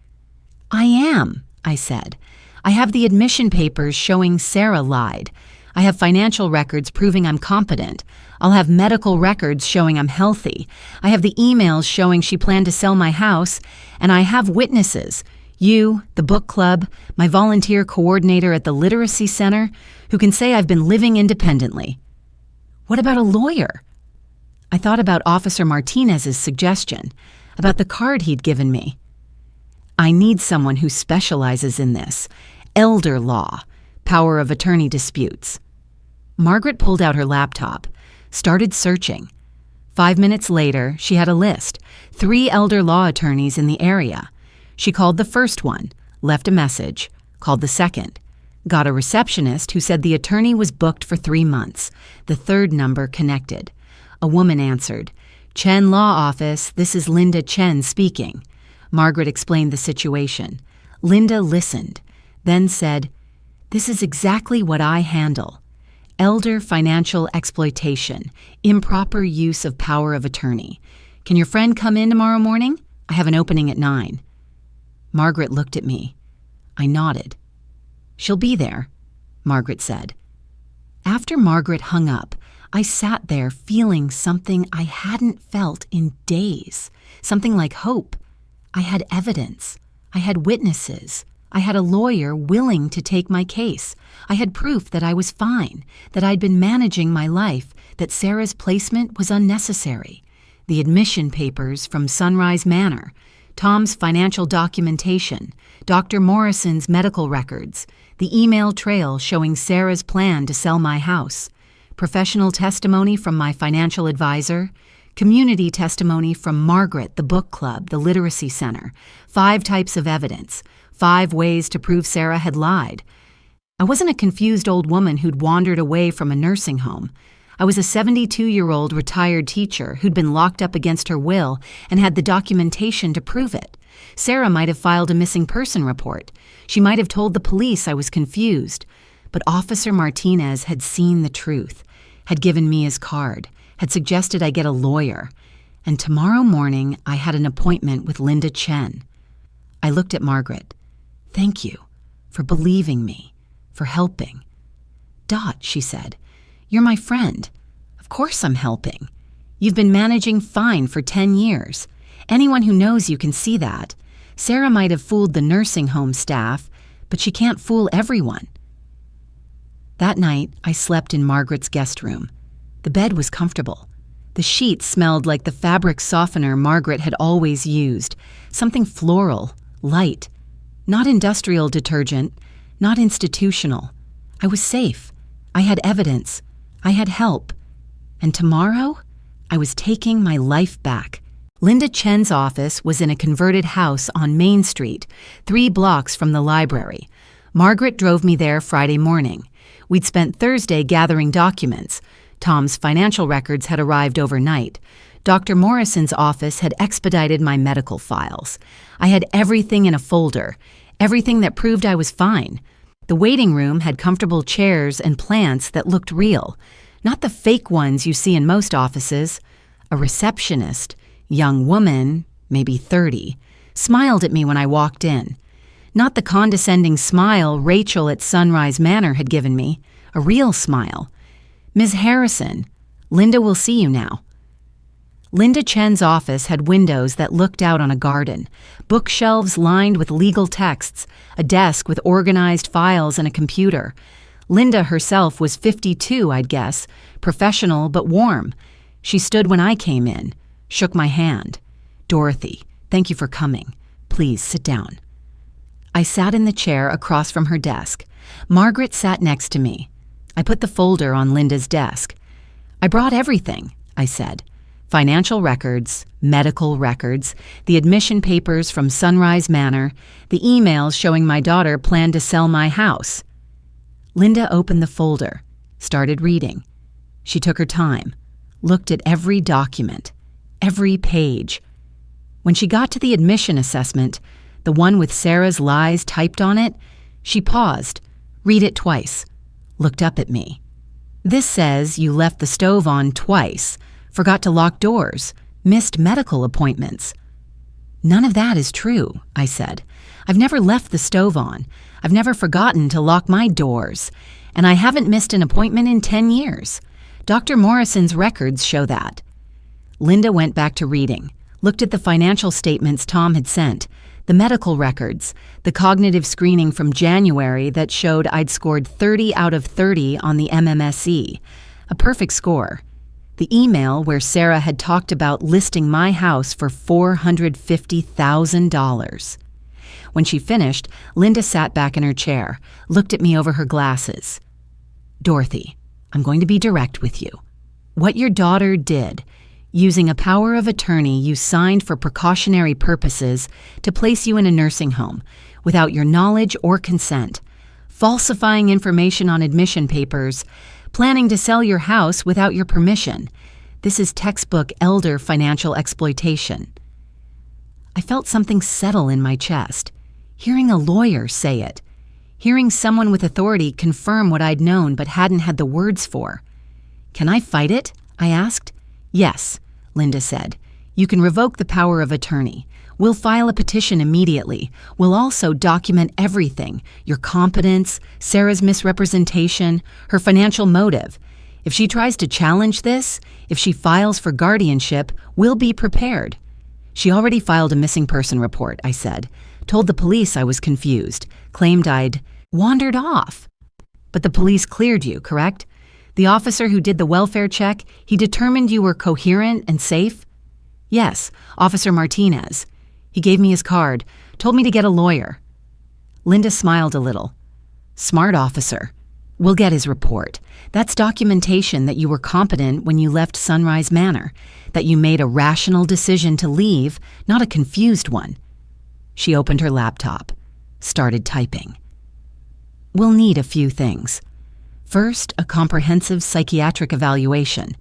I am, I said. I have the admission papers showing Sarah lied. I have financial records proving I'm competent. I'll have medical records showing I'm healthy. I have the emails showing she planned to sell my house. And I have witnesses. You, the book club, my volunteer coordinator at the literacy center, who can say I've been living independently. What about a lawyer? I thought about Officer Martinez's suggestion, about the card he'd given me. I need someone who specializes in this. Elder law, power of attorney disputes. Margaret pulled out her laptop, started searching. 5 minutes later, she had a list, 3 elder law attorneys in the area. She called the first one, left a message, called the second, got a receptionist who said the attorney was booked for 3 months. The third number connected. A woman answered, Chen Law Office, this is Linda Chen speaking. Margaret explained the situation. Linda listened, then said, This is exactly what I handle. Elder financial exploitation, improper use of power of attorney. Can your friend come in tomorrow morning? I have an opening at 9. Margaret looked at me. I nodded. She'll be there, Margaret said. After Margaret hung up, I sat there feeling something I hadn't felt in days, something like hope. I had evidence. I had witnesses. I had a lawyer willing to take my case. I had proof that I was fine, that I'd been managing my life, that Sarah's placement was unnecessary. The admission papers from Sunrise Manor, Tom's financial documentation, Dr. Morrison's medical records, the email trail showing Sarah's plan to sell my house, professional testimony from my financial advisor, community testimony from Margaret, the book club, the literacy center, 5 types of evidence, 5 ways to prove Sarah had lied. I wasn't a confused old woman who'd wandered away from a nursing home. I was a 72-year-old retired teacher who'd been locked up against her will and had the documentation to prove it. Sarah might have filed a missing person report. She might have told the police I was confused. But Officer Martinez had seen the truth, had given me his card, had suggested I get a lawyer. And tomorrow morning, I had an appointment with Linda Chen. I looked at Margaret. Thank you for believing me, for helping. Dot, she said, you're my friend. Of course I'm helping. You've been managing fine for 10 years. Anyone who knows you can see that. Sarah might have fooled the nursing home staff, but she can't fool everyone. That night, I slept in Margaret's guest room. The bed was comfortable. The sheets smelled like the fabric softener Margaret had always used, something floral, light, not industrial detergent, not institutional. I was safe. I had evidence. I had help. And tomorrow, I was taking my life back. Linda Chen's office was in a converted house on Main Street, 3 blocks from the library. Margaret drove me there Friday morning. We'd spent Thursday gathering documents. Tom's financial records had arrived overnight. Dr. Morrison's office had expedited my medical files. I had everything in a folder, everything that proved I was fine. The waiting room had comfortable chairs and plants that looked real, not the fake ones you see in most offices. A receptionist, young woman, maybe 30, smiled at me when I walked in. Not the condescending smile Rachel at Sunrise Manor had given me, a real smile. Ms. Harrison, Linda will see you now. Linda Chen's office had windows that looked out on a garden, bookshelves lined with legal texts, a desk with organized files and a computer. Linda herself was 52, I'd guess, professional but warm. She stood when I came in, shook my hand. Dorothy, thank you for coming. Please sit down. I sat in the chair across from her desk. Margaret sat next to me. I put the folder on Linda's desk. I brought everything, I said. Financial records, medical records, the admission papers from Sunrise Manor, the emails showing my daughter planned to sell my house. Linda opened the folder, started reading. She took her time, looked at every document, every page. When she got to the admission assessment, the one with Sarah's lies typed on it, she paused, read it twice, looked up at me. This says you left the stove on twice, forgot to lock doors, missed medical appointments. None of that is true, I said. I've never left the stove on. I've never forgotten to lock my doors. And I haven't missed an appointment in 10 years. Dr. Morrison's records show that. Linda went back to reading, looked at the financial statements Tom had sent, the medical records, the cognitive screening from January that showed I'd scored 30 out of 30 on the MMSE, a perfect score. The email where Sarah had talked about listing my house for $450,000. When she finished, Linda sat back in her chair, looked at me over her glasses. Dorothy, I'm going to be direct with you. What your daughter did, using a power of attorney you signed for precautionary purposes to place you in a nursing home without your knowledge or consent, falsifying information on admission papers, planning to sell your house without your permission. This is textbook elder financial exploitation. I felt something settle in my chest, hearing a lawyer say it, hearing someone with authority confirm what I'd known but hadn't had the words for. Can I fight it? I asked. Yes, Linda said. You can revoke the power of attorney. We'll file a petition immediately. We'll also document everything, your competence, Sarah's misrepresentation, her financial motive. If she tries to challenge this, if she files for guardianship, we'll be prepared. She already filed a missing person report, I said. Told the police I was confused. Claimed I'd wandered off. But the police cleared you, correct? The officer who did the welfare check, he determined you were coherent and safe? Yes, Officer Martinez. He gave me his card, told me to get a lawyer. Linda smiled a little. Smart officer. We'll get his report. That's documentation that you were competent when you left Sunrise Manor, that you made a rational decision to leave, not a confused one. She opened her laptop, started typing. We'll need a few things. First, a comprehensive psychiatric evaluation.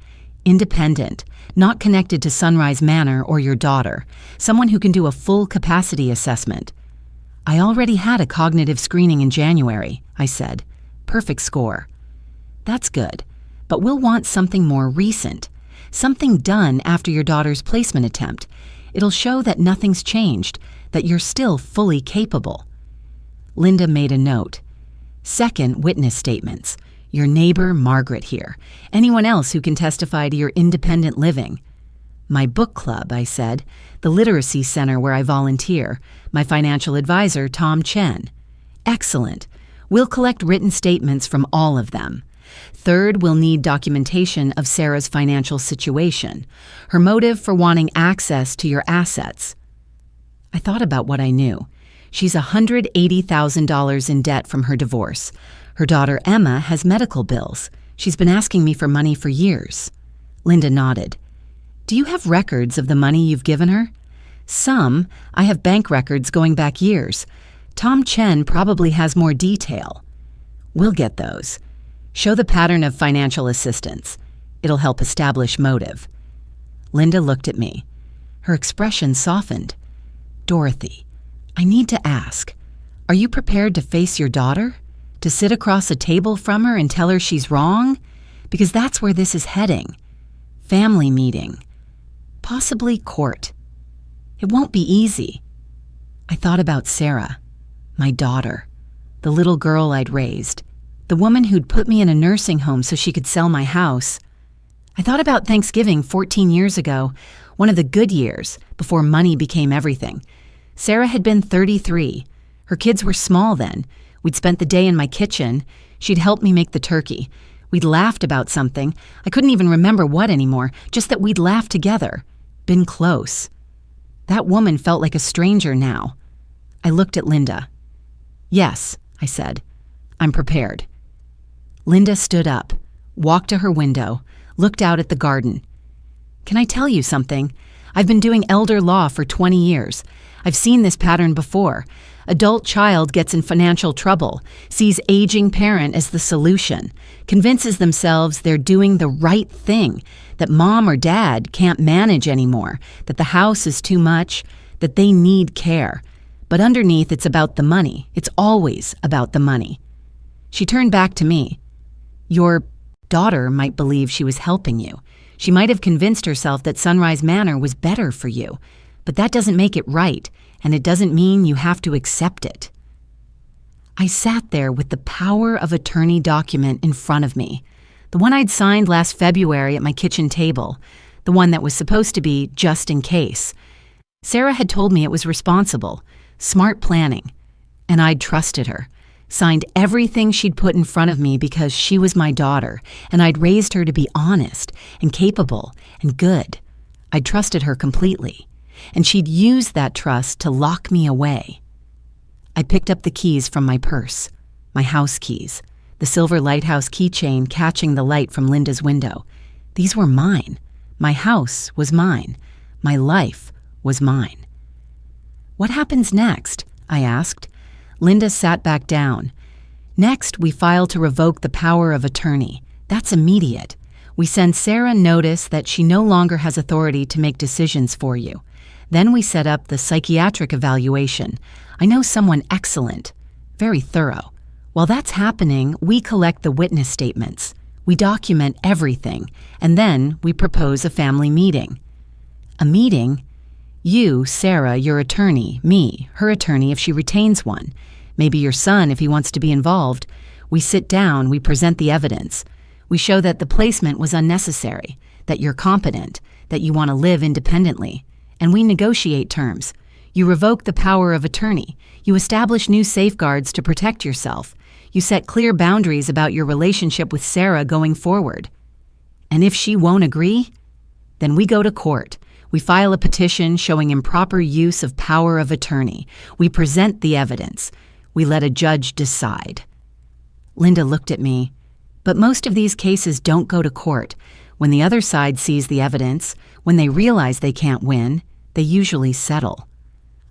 Independent, not connected to Sunrise Manor or your daughter. Someone who can do a full capacity assessment. I already had a cognitive screening in January, I said. Perfect score. That's good, but we'll want something more recent. Something done after your daughter's placement attempt. It'll show that nothing's changed, that you're still fully capable. Linda made a note. Second, witness statements. Your neighbor, Margaret here. Anyone else who can testify to your independent living. My book club, I said. The literacy center where I volunteer. My financial advisor, Tom Chen. Excellent. We'll collect written statements from all of them. Third, we'll need documentation of Sarah's financial situation. Her motive for wanting access to your assets. I thought about what I knew. She's $180,000 in debt from her divorce. Her daughter Emma has medical bills. She's been asking me for money for years. Linda nodded. Do you have records of the money you've given her? Some. I have bank records going back years. Tom Chen probably has more detail. We'll get those. Show the pattern of financial assistance. It'll help establish motive. Linda looked at me. Her expression softened. Dorothy, I need to ask, are you prepared to face your daughter? To sit across a table from her and tell her she's wrong? Because that's where this is heading. Family meeting. Possibly court. It won't be easy. I thought about Sarah, my daughter, the little girl I'd raised, the woman who'd put me in a nursing home so she could sell my house. I thought about Thanksgiving 14 years ago, one of the good years, before money became everything. Sarah had been 33. Her kids were small then. We'd spent the day in my kitchen. She'd helped me make the turkey. We'd laughed about something. I couldn't even remember what anymore, just that we'd laughed together. Been close. That woman felt like a stranger now. I looked at Linda. Yes, I said. I'm prepared. Linda stood up, walked to her window, looked out at the garden. Can I tell you something? I've been doing elder law for 20 years. I've seen this pattern before. Adult child gets in financial trouble, sees aging parent as the solution, convinces themselves they're doing the right thing, that mom or dad can't manage anymore, that the house is too much, that they need care. But underneath, it's about the money. It's always about the money. She turned back to me. Your daughter might believe she was helping you. She might have convinced herself that Sunrise Manor was better for you, but that doesn't make it right, and it doesn't mean you have to accept it. I sat there with the power of attorney document in front of me, the one I'd signed last February at my kitchen table, the one that was supposed to be just in case. Sarah had told me it was responsible, smart planning, and I'd trusted her. Signed everything she'd put in front of me because she was my daughter, and I'd raised her to be honest and capable and good. I'd trusted her completely, and she'd used that trust to lock me away. I picked up the keys from my purse, my house keys, the silver lighthouse keychain catching the light from Linda's window. These were mine. My house was mine. My life was mine. What happens next? I asked. Linda sat back down. Next, we file to revoke the power of attorney. That's immediate. We send Sarah notice that she no longer has authority to make decisions for you. Then we set up the psychiatric evaluation. I know someone excellent, very thorough. While that's happening, we collect the witness statements. We document everything, and then we propose a family meeting. A meeting? You, Sarah, your attorney, me, her attorney if she retains one, maybe your son if he wants to be involved. We sit down, we present the evidence. We show that the placement was unnecessary, that you're competent, that you want to live independently, and we negotiate terms. You revoke the power of attorney. You establish new safeguards to protect yourself. You set clear boundaries about your relationship with Sarah going forward. And if she won't agree, then we go to court. We file a petition showing improper use of power of attorney. We present the evidence. We let a judge decide. Linda looked at me. But most of these cases don't go to court. When the other side sees the evidence, when they realize they can't win, they usually settle.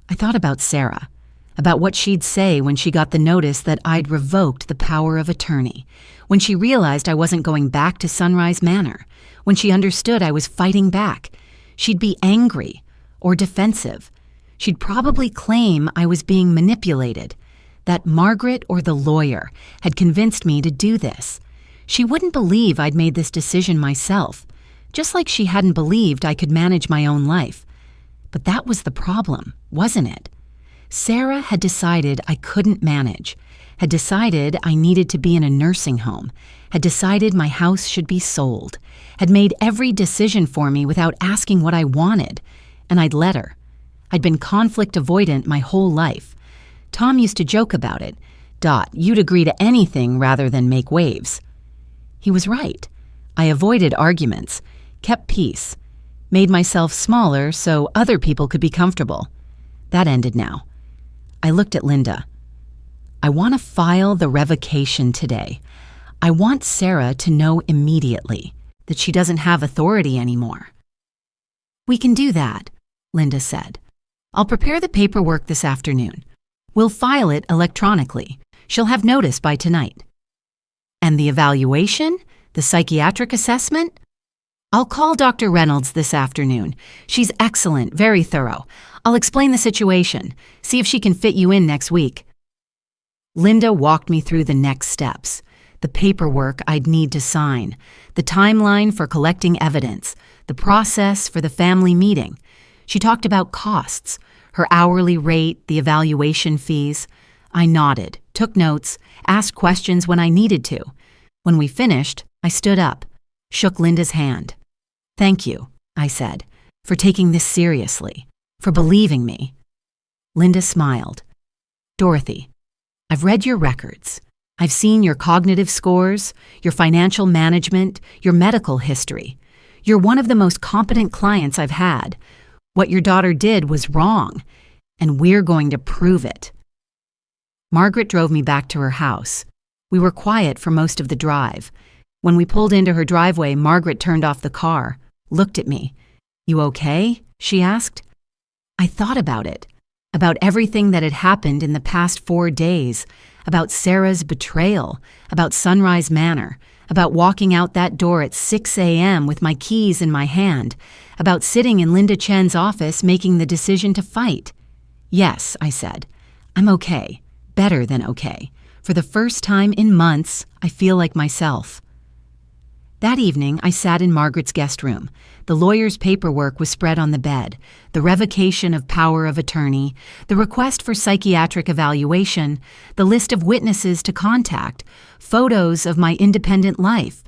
I thought about Sarah, about what she'd say when she got the notice that I'd revoked the power of attorney, when she realized I wasn't going back to Sunrise Manor, when she understood I was fighting back. She'd be angry or defensive. She'd probably claim I was being manipulated, that Margaret or the lawyer had convinced me to do this. She wouldn't believe I'd made this decision myself, just like she hadn't believed I could manage my own life. But that was the problem, wasn't it? Sarah had decided I couldn't manage, had decided I needed to be in a nursing home, had decided my house should be sold, had made every decision for me without asking what I wanted, and I'd let her. I'd been conflict avoidant my whole life. Tom used to joke about it. Dot, you'd agree to anything rather than make waves. He was right. I avoided arguments, kept peace, made myself smaller so other people could be comfortable. That ended now. I looked at Linda. I want to file the revocation today. I want Sarah to know immediately that she doesn't have authority anymore. We can do that, Linda said. I'll prepare the paperwork this afternoon. We'll file it electronically. She'll have notice by tonight. And the evaluation? The psychiatric assessment? I'll call Dr. Reynolds this afternoon. She's excellent, very thorough. I'll explain the situation, see if she can fit you in next week. Linda walked me through the next steps, the paperwork I'd need to sign, the timeline for collecting evidence, the process for the family meeting. She talked about costs, her hourly rate, the evaluation fees. I nodded, took notes, asked questions when I needed to. When we finished, I stood up, shook Linda's hand. Thank you, I said, for taking this seriously, for believing me. Linda smiled. Dorothy, I've read your records. I've seen your cognitive scores, your financial management, your medical history. You're one of the most competent clients I've had. What your daughter did was wrong, and we're going to prove it. Margaret drove me back to her house. We were quiet for most of the drive. When we pulled into her driveway, Margaret turned off the car, looked at me. You okay? She asked. I thought about it, about everything that had happened in the past 4 days, about Sarah's betrayal, about Sunrise Manor, about walking out that door at 6 a.m. with my keys in my hand, about sitting in Linda Chen's office making the decision to fight. Yes, I said. I'm okay. Better than okay. For the first time in months, I feel like myself. That evening, I sat in Margaret's guest room. The lawyer's paperwork was spread on the bed, the revocation of power of attorney, the request for psychiatric evaluation, the list of witnesses to contact, photos of my independent life,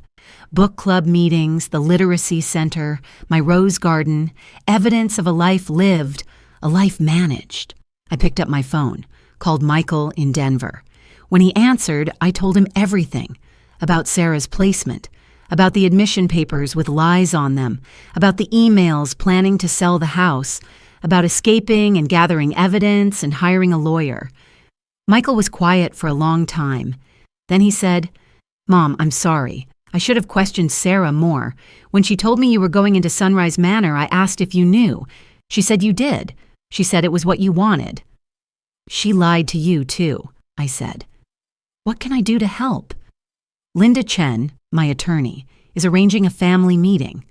book club meetings, the literacy center, my rose garden, evidence of a life lived, a life managed. I picked up my phone, called Michael in Denver. When he answered, I told him everything about Sarah's placement, about the admission papers with lies on them, about the emails planning to sell the house, about escaping and gathering evidence and hiring a lawyer. Michael was quiet for a long time. Then he said, Mom, I'm sorry. I should have questioned Sarah more. When she told me you were going into Sunrise Manor, I asked if you knew. She said you did. She said it was what you wanted. She lied to you, too, I said. What can I do to help? Linda Chen, my attorney, is arranging a family meeting.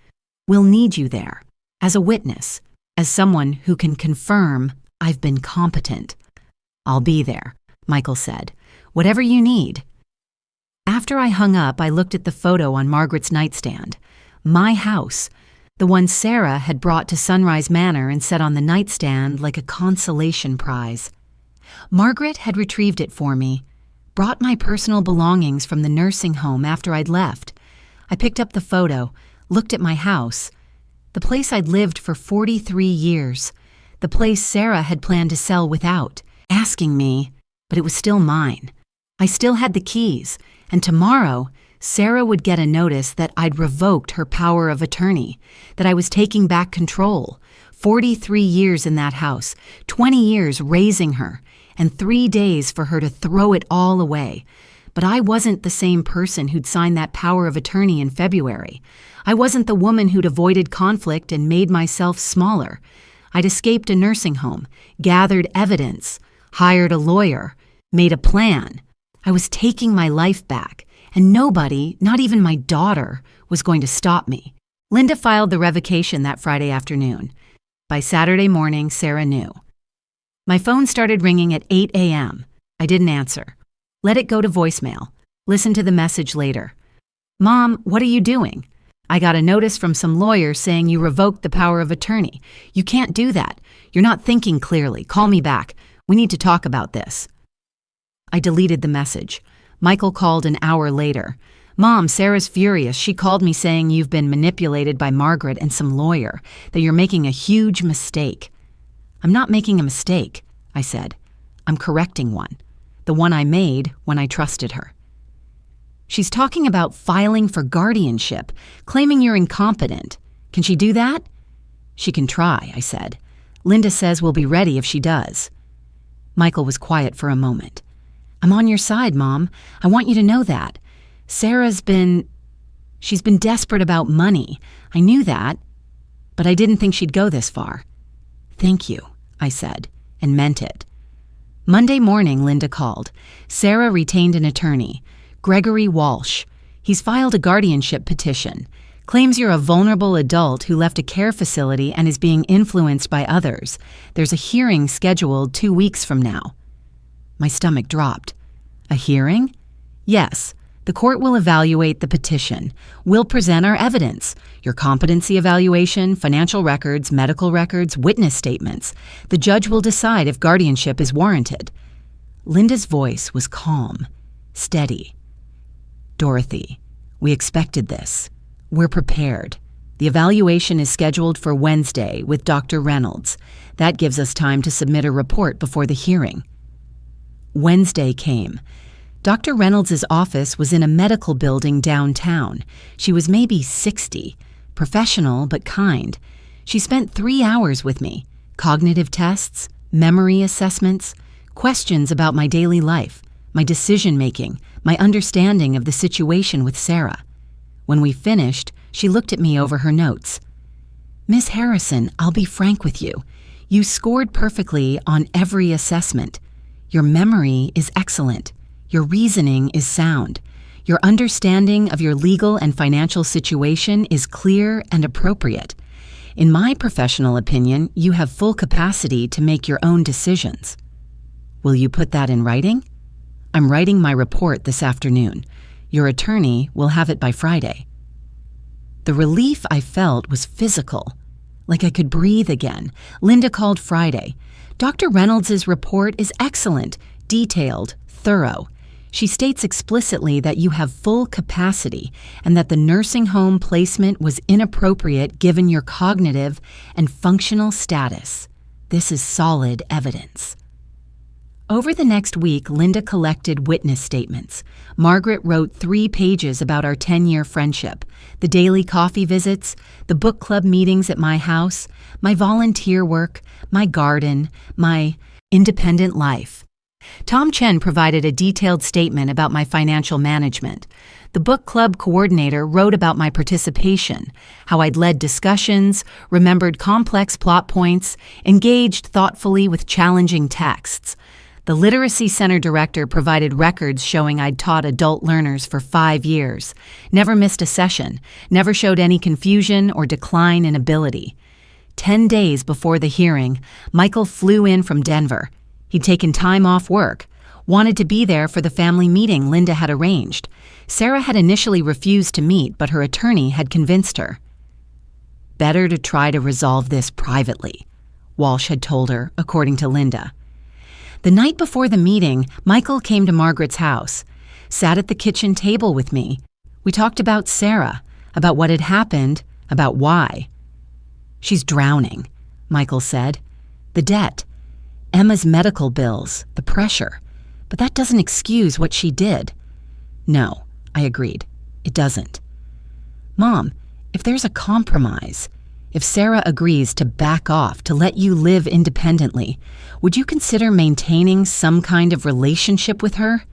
We'll need you there, as a witness, as someone who can confirm I've been competent. I'll be there, Michael said. Whatever you need. After I hung up, I looked at the photo on Margaret's nightstand. My house. the one Sarah had brought to Sunrise Manor and set on the nightstand like a consolation prize. Margaret had retrieved it for me, brought my personal belongings from the nursing home after I'd left. I picked up the photo, looked at my house, the place I'd lived for 43 years, the place Sarah had planned to sell without, asking me, but it was still mine. I still had the keys, and tomorrow, Sarah would get a notice that I'd revoked her power of attorney, that I was taking back control. 43 years in that house, 20 years raising her, and 3 days for her to throw it all away. But I wasn't the same person who'd signed that power of attorney in February. I wasn't the woman who'd avoided conflict and made myself smaller. I'd escaped a nursing home, gathered evidence, hired a lawyer, made a plan. I was taking my life back, and nobody, not even my daughter, was going to stop me. Linda filed the revocation that Friday afternoon. By Saturday morning, Sarah knew. My phone started ringing at 8 a.m. I didn't answer. Let it go to voicemail. Listen to the message later. Mom, what are you doing? I got a notice from some lawyer saying you revoked the power of attorney. You can't do that. You're not thinking clearly. Call me back. We need to talk about this. I deleted the message. Michael called an hour later. Mom, Sarah's furious. She called me saying you've been manipulated by Margaret and some lawyer, that you're making a huge mistake. I'm not making a mistake, I said. I'm correcting one. The one I made when I trusted her. She's talking about filing for guardianship, claiming you're incompetent. Can she do that? She can try, I said. Linda says we'll be ready if she does. Michael was quiet for a moment. I'm on your side, Mom. I want you to know that. She's been desperate about money. I knew that, but I didn't think she'd go this far. Thank you, I said, and meant it. Monday morning, Linda called. Sarah retained an attorney, Gregory Walsh. He's filed a guardianship petition. Claims you're a vulnerable adult who left a care facility and is being influenced by others. There's a hearing scheduled 2 weeks from now. My stomach dropped. A hearing? Yes. The court will evaluate the petition. We'll present our evidence, your competency evaluation, financial records, medical records, witness statements. The judge will decide if guardianship is warranted. Linda's voice was calm, steady. Dorothy, we expected this. We're prepared. The evaluation is scheduled for Wednesday with Dr. Reynolds. That gives us time to submit a report before the hearing. Wednesday came. Dr. Reynolds' office was in a medical building downtown. She was maybe 60, professional but kind. She spent 3 hours with me. Cognitive tests, memory assessments, questions about my daily life, my decision-making, my understanding of the situation with Sarah. When we finished, she looked at me over her notes. Miss Harrison, I'll be frank with you. You scored perfectly on every assessment. Your memory is excellent. Your reasoning is sound. Your understanding of your legal and financial situation is clear and appropriate. In my professional opinion, you have full capacity to make your own decisions. Will you put that in writing? I'm writing my report this afternoon. Your attorney will have it by Friday. The relief I felt was physical, like I could breathe again. Linda called Friday. Dr. Reynolds' report is excellent, detailed, thorough. She states explicitly that you have full capacity and that the nursing home placement was inappropriate given your cognitive and functional status. This is solid evidence. Over the next week, Linda collected witness statements. Margaret wrote 3 pages about our 10-year friendship, the daily coffee visits, the book club meetings at my house, my volunteer work, my garden, my independent life. Tom Chen provided a detailed statement about my financial management. The book club coordinator wrote about my participation, how I'd led discussions, remembered complex plot points, engaged thoughtfully with challenging texts. The Literacy Center director provided records showing I'd taught adult learners for 5 years, never missed a session, never showed any confusion or decline in ability. 10 days before the hearing, Michael flew in from Denver. He'd taken time off work, wanted to be there for the family meeting Linda had arranged. Sarah had initially refused to meet, but her attorney had convinced her. better to try to resolve this privately," Walsh had told her, according to Linda. The night before the meeting, Michael came to Margaret's house, sat at the kitchen table with me. We talked about Sarah, about what had happened, about why. "She's drowning," Michael said. "The debt, Emma's medical bills, the pressure. But that doesn't excuse what she did." "No," I agreed. "It doesn't." "Mom, if there's a compromise, if Sarah agrees to back off, to let you live independently, would you consider maintaining some kind of relationship with her?"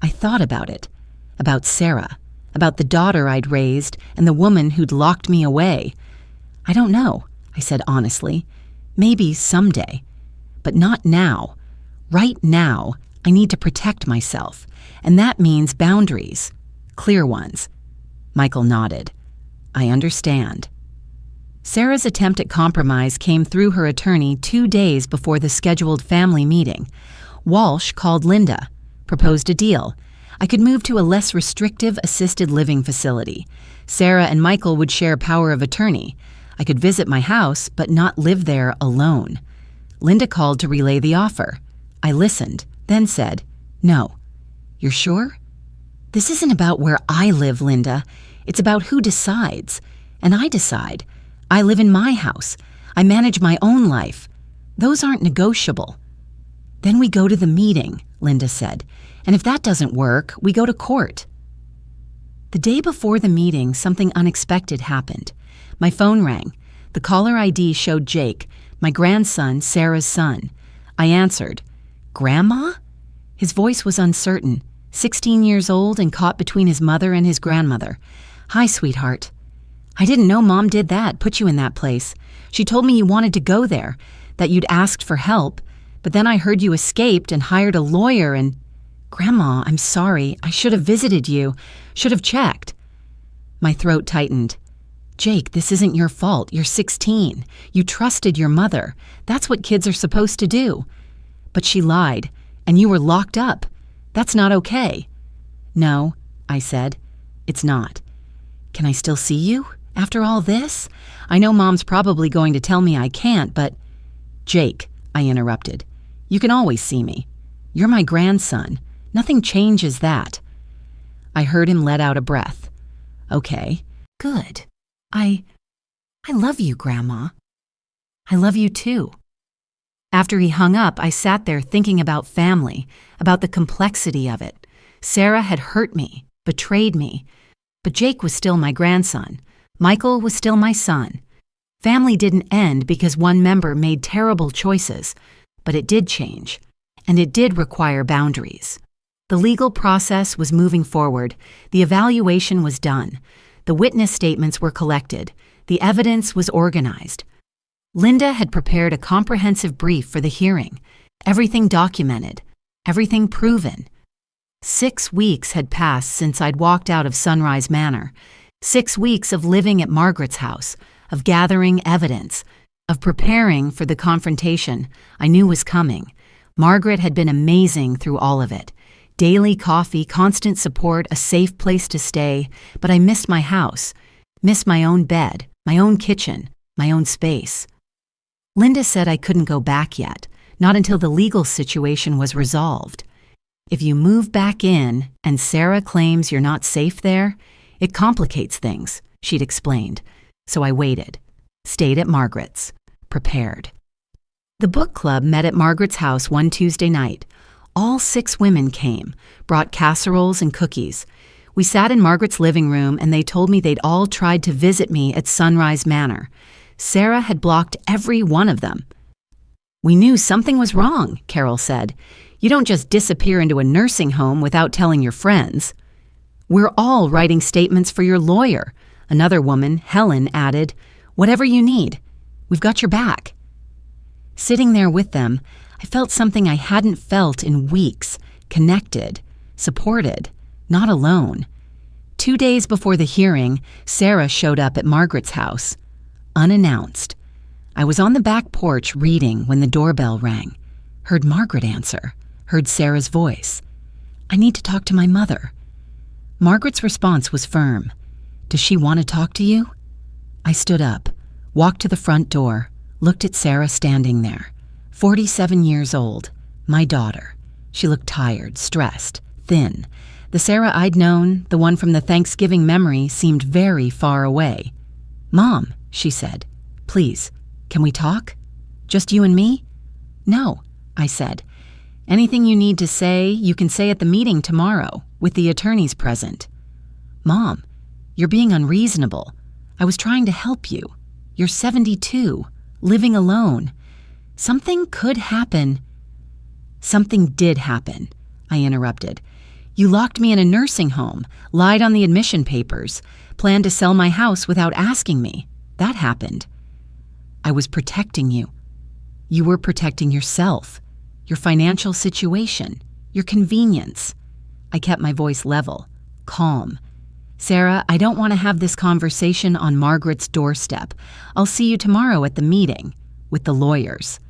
I thought about it, about Sarah, about the daughter I'd raised and the woman who'd locked me away. "I don't know," I said honestly. "Maybe someday. But not now. Right now, I need to protect myself, and that means boundaries. Clear ones." Michael nodded. "I understand." Sarah's attempt at compromise came through her attorney 2 days before the scheduled family meeting. Walsh called Linda, proposed a deal. I could move to a less restrictive assisted living facility. Sarah and Michael would share power of attorney. I could visit my house, but not live there alone. Linda called to relay the offer. I listened, then said, "No." "You're sure?" "This isn't about where I live, Linda. It's about who decides. And I decide. I live in my house. I manage my own life. Those aren't negotiable." "Then we go to the meeting," Linda said. "And if that doesn't work, we go to court." The day before the meeting, something unexpected happened. My phone rang. The caller ID showed Jake, my grandson, Sarah's son. I answered. "Grandma?" His voice was uncertain, 16 years old and caught between his mother and his grandmother. "Hi, sweetheart." "I didn't know Mom did that, put you in that place. She told me you wanted to go there, that you'd asked for help, but then I heard you escaped and hired a lawyer and—" "Grandma, I'm sorry. I should have visited you, should have checked." My throat tightened. "Jake, this isn't your fault. You're 16. You trusted your mother. That's what kids are supposed to do. But she lied, and you were locked up. That's not okay." "No," I said. "It's not." "Can I still see you? After all this? I know Mom's probably going to tell me I can't, but—" "Jake," I interrupted, "you can always see me. You're my grandson. Nothing changes that." I heard him let out a breath. "Okay, good. I love you, Grandma." "I love you too." After he hung up, I sat there thinking about family, about the complexity of it. Sarah had hurt me, betrayed me. But Jake was still my grandson. Michael was still my son. Family didn't end because one member made terrible choices, but it did change, and it did require boundaries. The legal process was moving forward. The evaluation was done. The witness statements were collected. The evidence was organized. Linda had prepared a comprehensive brief for the hearing. Everything documented. Everything proven. 6 weeks had passed since I'd walked out of Sunrise Manor. 6 weeks of living at Margaret's house, of gathering evidence, of preparing for the confrontation I knew was coming. Margaret had been amazing through all of it. Daily coffee, constant support, a safe place to stay, but I missed my house, missed my own bed, my own kitchen, my own space. Linda said I couldn't go back yet, not until the legal situation was resolved. If you move back in and Sarah claims you're not safe there, it complicates things, she'd explained. So I waited, stayed at Margaret's, prepared. The book club met at Margaret's house one Tuesday night. All 6 women came, brought casseroles and cookies. We sat in Margaret's living room and they told me they'd all tried to visit me at Sunrise Manor. Sarah had blocked every one of them. "We knew something was wrong," Carol said. "You don't just disappear into a nursing home without telling your friends." "We're all writing statements for your lawyer," another woman, Helen, added. "Whatever you need. We've got your back." Sitting there with them, I felt something I hadn't felt in weeks, connected, supported, not alone. 2 days before the hearing, Sarah showed up at Margaret's house, unannounced. I was on the back porch reading when the doorbell rang. Heard Margaret answer, heard Sarah's voice. "I need to talk to my mother." Margaret's response was firm. "Does she want to talk to you?" I stood up. walked to the front door, looked at Sarah standing there. 47 years old, my daughter. She looked tired, stressed, thin. The Sarah I'd known, the one from the Thanksgiving memory, seemed very far away. "Mom," she said, "please, can we talk? Just you and me?" "No," I said. "Anything you need to say, you can say at the meeting tomorrow, with the attorneys present." "Mom, you're being unreasonable. I was trying to help you. You're 72, living alone. Something could happen." "Something did happen," I interrupted. "You locked me in a nursing home, lied on the admission papers, planned to sell my house without asking me. That happened." "I was protecting you. You were protecting yourself, your financial situation, your convenience." I kept my voice level, calm. "Sarah, I don't want to have this conversation on Margaret's doorstep. I'll see you tomorrow at the meeting, with the lawyers."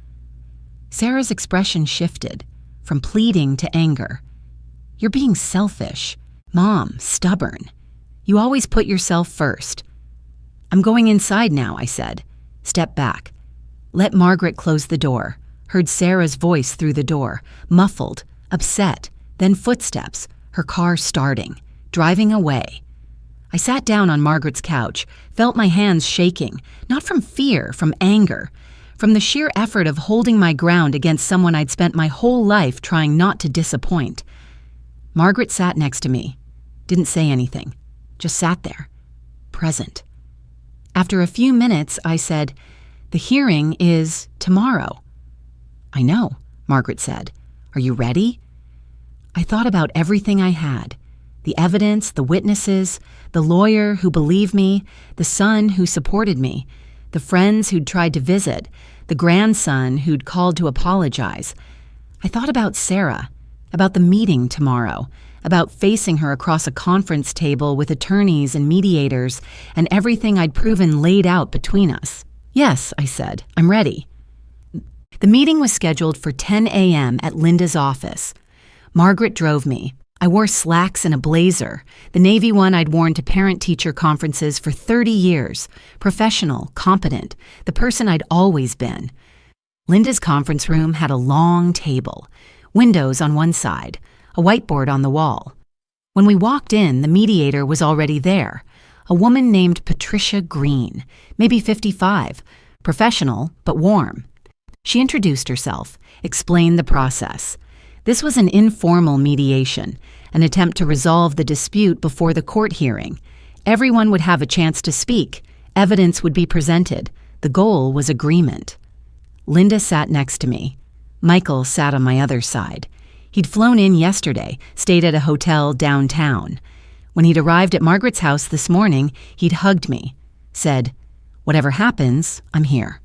Sarah's expression shifted, from pleading to anger. "You're being selfish. Mom, stubborn. You always put yourself first." "I'm going inside now," I said. Step back. Let Margaret close the door. Heard Sarah's voice through the door, muffled, upset, then footsteps, her car starting, driving away. I sat down on Margaret's couch, felt my hands shaking, not from fear, from anger, from the sheer effort of holding my ground against someone I'd spent my whole life trying not to disappoint. Margaret sat next to me, didn't say anything, just sat there, present. After a few minutes, I said, "The hearing is tomorrow." "I know," Margaret said. "Are you ready?" I thought about everything I had, the evidence, the witnesses, the lawyer who believed me, the son who supported me, the friends who'd tried to visit, the grandson who'd called to apologize. I thought about Sarah, about the meeting tomorrow, about facing her across a conference table with attorneys and mediators, and everything I'd proven laid out between us. "Yes," I said, "I'm ready." The meeting was scheduled for 10 a.m. at Linda's office. Margaret drove me. I wore slacks and a blazer, the navy one I'd worn to parent-teacher conferences for 30 years, professional, competent, the person I'd always been. Linda's conference room had a long table, windows on one side, a whiteboard on the wall. When we walked in, the mediator was already there, a woman named Patricia Green, maybe 55, professional but warm. She introduced herself, explained the process. This was an informal mediation, an attempt to resolve the dispute before the court hearing. Everyone would have a chance to speak. Evidence would be presented. The goal was agreement. Linda sat next to me. Michael sat on my other side. He'd flown in yesterday, stayed at a hotel downtown. When he'd arrived at Margaret's house this morning, he'd hugged me, said, "Whatever happens, I'm here."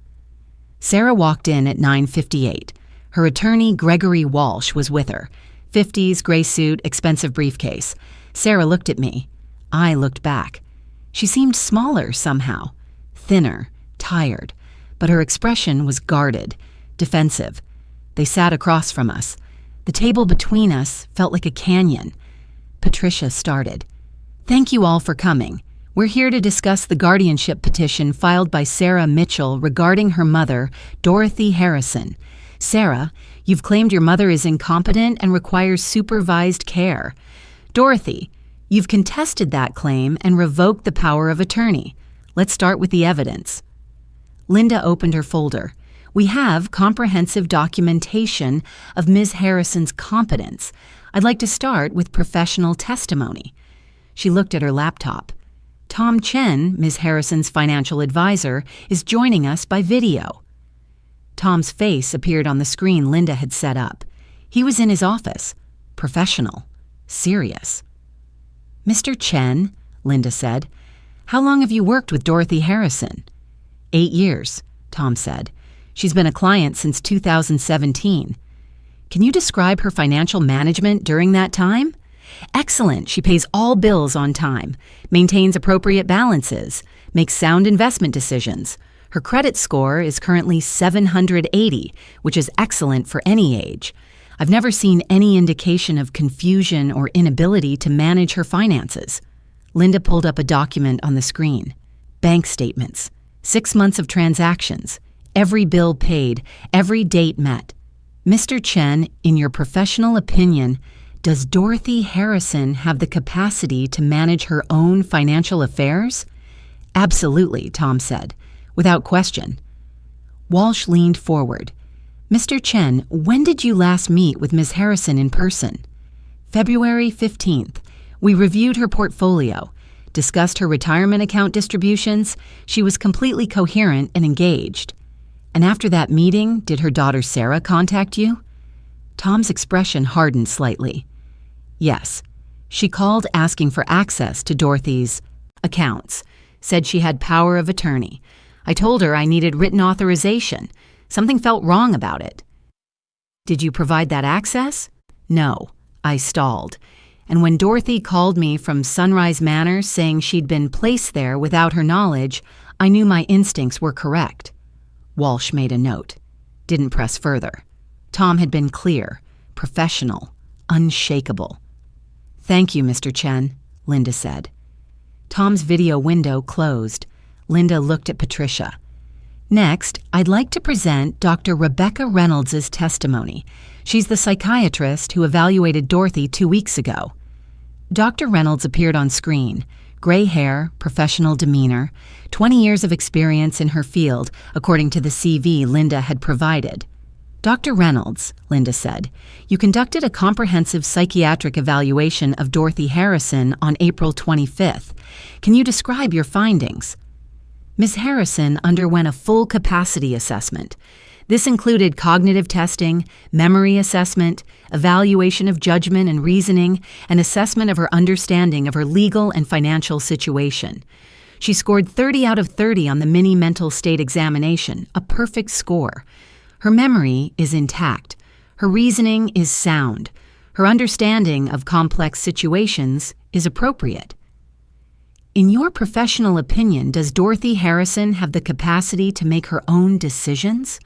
Sarah walked in at 9:58. Her attorney, Gregory Walsh, was with her. 50s, gray suit, expensive briefcase. Sarah looked at me. I looked back. She seemed smaller somehow, thinner, tired, but her expression was guarded, defensive. They sat across from us. The table between us felt like a canyon. Patricia started. "Thank you all for coming. We're here to discuss the guardianship petition filed by Sarah Mitchell regarding her mother, Dorothy Harrison. Sarah, you've claimed your mother is incompetent and requires supervised care. Dorothy, you've contested that claim and revoked the power of attorney. Let's start with the evidence." Linda opened her folder. "We have comprehensive documentation of Ms. Harrison's competence. I'd like to start with professional testimony." She looked at her laptop. "Tom Chen, Ms. Harrison's financial advisor, is joining us by video." Tom's face appeared on the screen Linda had set up. He was in his office, professional, serious. "Mr. Chen," Linda said, "how long have you worked with Dorothy Harrison?" 8 years, Tom said. "She's been a client since 2017. Can you describe her financial management during that time?" "Excellent. She pays all bills on time, maintains appropriate balances, makes sound investment decisions. Her credit score is currently 780, which is excellent for any age. I've never seen any indication of confusion or inability to manage her finances." Linda pulled up a document on the screen. Bank statements. 6 months of transactions, every bill paid, every date met. Mr. Chen, in your professional opinion, does Dorothy Harrison have the capacity to manage her own financial affairs? Absolutely, Tom said, without question. Walsh leaned forward. Mr. Chen, when did you last meet with Ms. Harrison in person? February 15th. We reviewed her portfolio, discussed her retirement account distributions. She was completely coherent and engaged. And after that meeting, did her daughter Sarah contact you? Tom's expression hardened slightly. Yes. She called asking for access to Dorothy's accounts, said she had power of attorney. I told her I needed written authorization. Something felt wrong about it. Did you provide that access? No. I stalled. And when Dorothy called me from Sunrise Manor saying she'd been placed there without her knowledge, I knew my instincts were correct. Walsh made a note. Didn't press further. Tom had been clear, professional, unshakable. Thank you, Mr. Chen, Linda said. Tom's video window closed. Linda looked at Patricia. Next, I'd like to present Dr. Rebecca Reynolds' testimony. She's the psychiatrist who evaluated Dorothy 2 weeks ago. Dr. Reynolds appeared on screen. Gray hair, professional demeanor, 20 years of experience in her field, according to the CV Linda had provided. Dr. Reynolds, Linda said, you conducted a comprehensive psychiatric evaluation of Dorothy Harrison on April 25th. Can you describe your findings? Ms. Harrison underwent a full capacity assessment. This included cognitive testing, memory assessment, evaluation of judgment and reasoning, and assessment of her understanding of her legal and financial situation. She scored 30 out of 30 on the mini mental state examination, a perfect score. Her memory is intact. Her reasoning is sound. Her understanding of complex situations is appropriate. In your professional opinion, does Dorothy Harrison have the capacity to make her own decisions?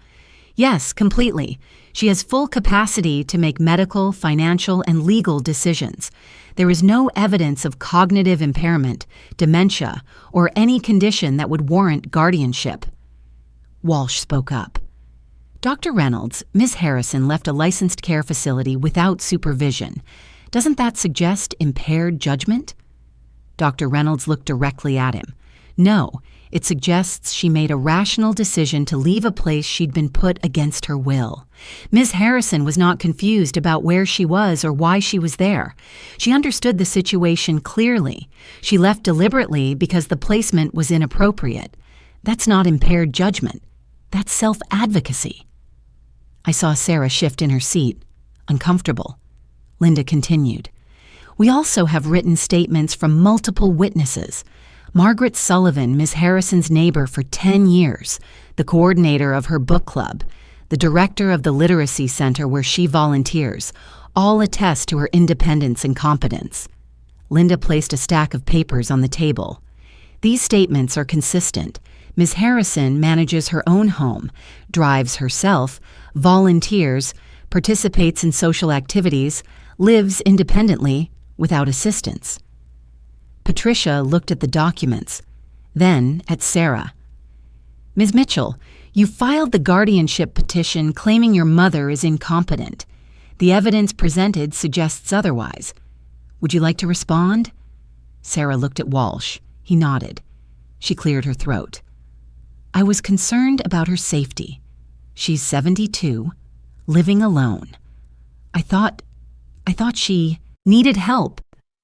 Yes, completely. She has full capacity to make medical, financial, and legal decisions. There is no evidence of cognitive impairment, dementia, or any condition that would warrant guardianship. Walsh spoke up. Dr. Reynolds, Ms. Harrison left a licensed care facility without supervision. Doesn't that suggest impaired judgment? Dr. Reynolds looked directly at him. No, it suggests she made a rational decision to leave a place she'd been put against her will. Ms. Harrison was not confused about where she was or why she was there. She understood the situation clearly. She left deliberately because the placement was inappropriate. That's not impaired judgment. That's self-advocacy. I saw Sarah shift in her seat, uncomfortable. Linda continued. We also have written statements from multiple witnesses. Margaret Sullivan, Ms. Harrison's neighbor for 10 years, the coordinator of her book club, the director of the literacy center where she volunteers, all attest to her independence and competence. Linda placed a stack of papers on the table. These statements are consistent. Ms. Harrison manages her own home, drives herself, volunteers, participates in social activities, lives independently, without assistance. Patricia looked at the documents, then at Sarah. Ms. Mitchell, you filed the guardianship petition claiming your mother is incompetent. The evidence presented suggests otherwise. Would you like to respond? Sarah looked at Walsh. He nodded. She cleared her throat. I was concerned about her safety. She's 72, living alone. I thought she needed help.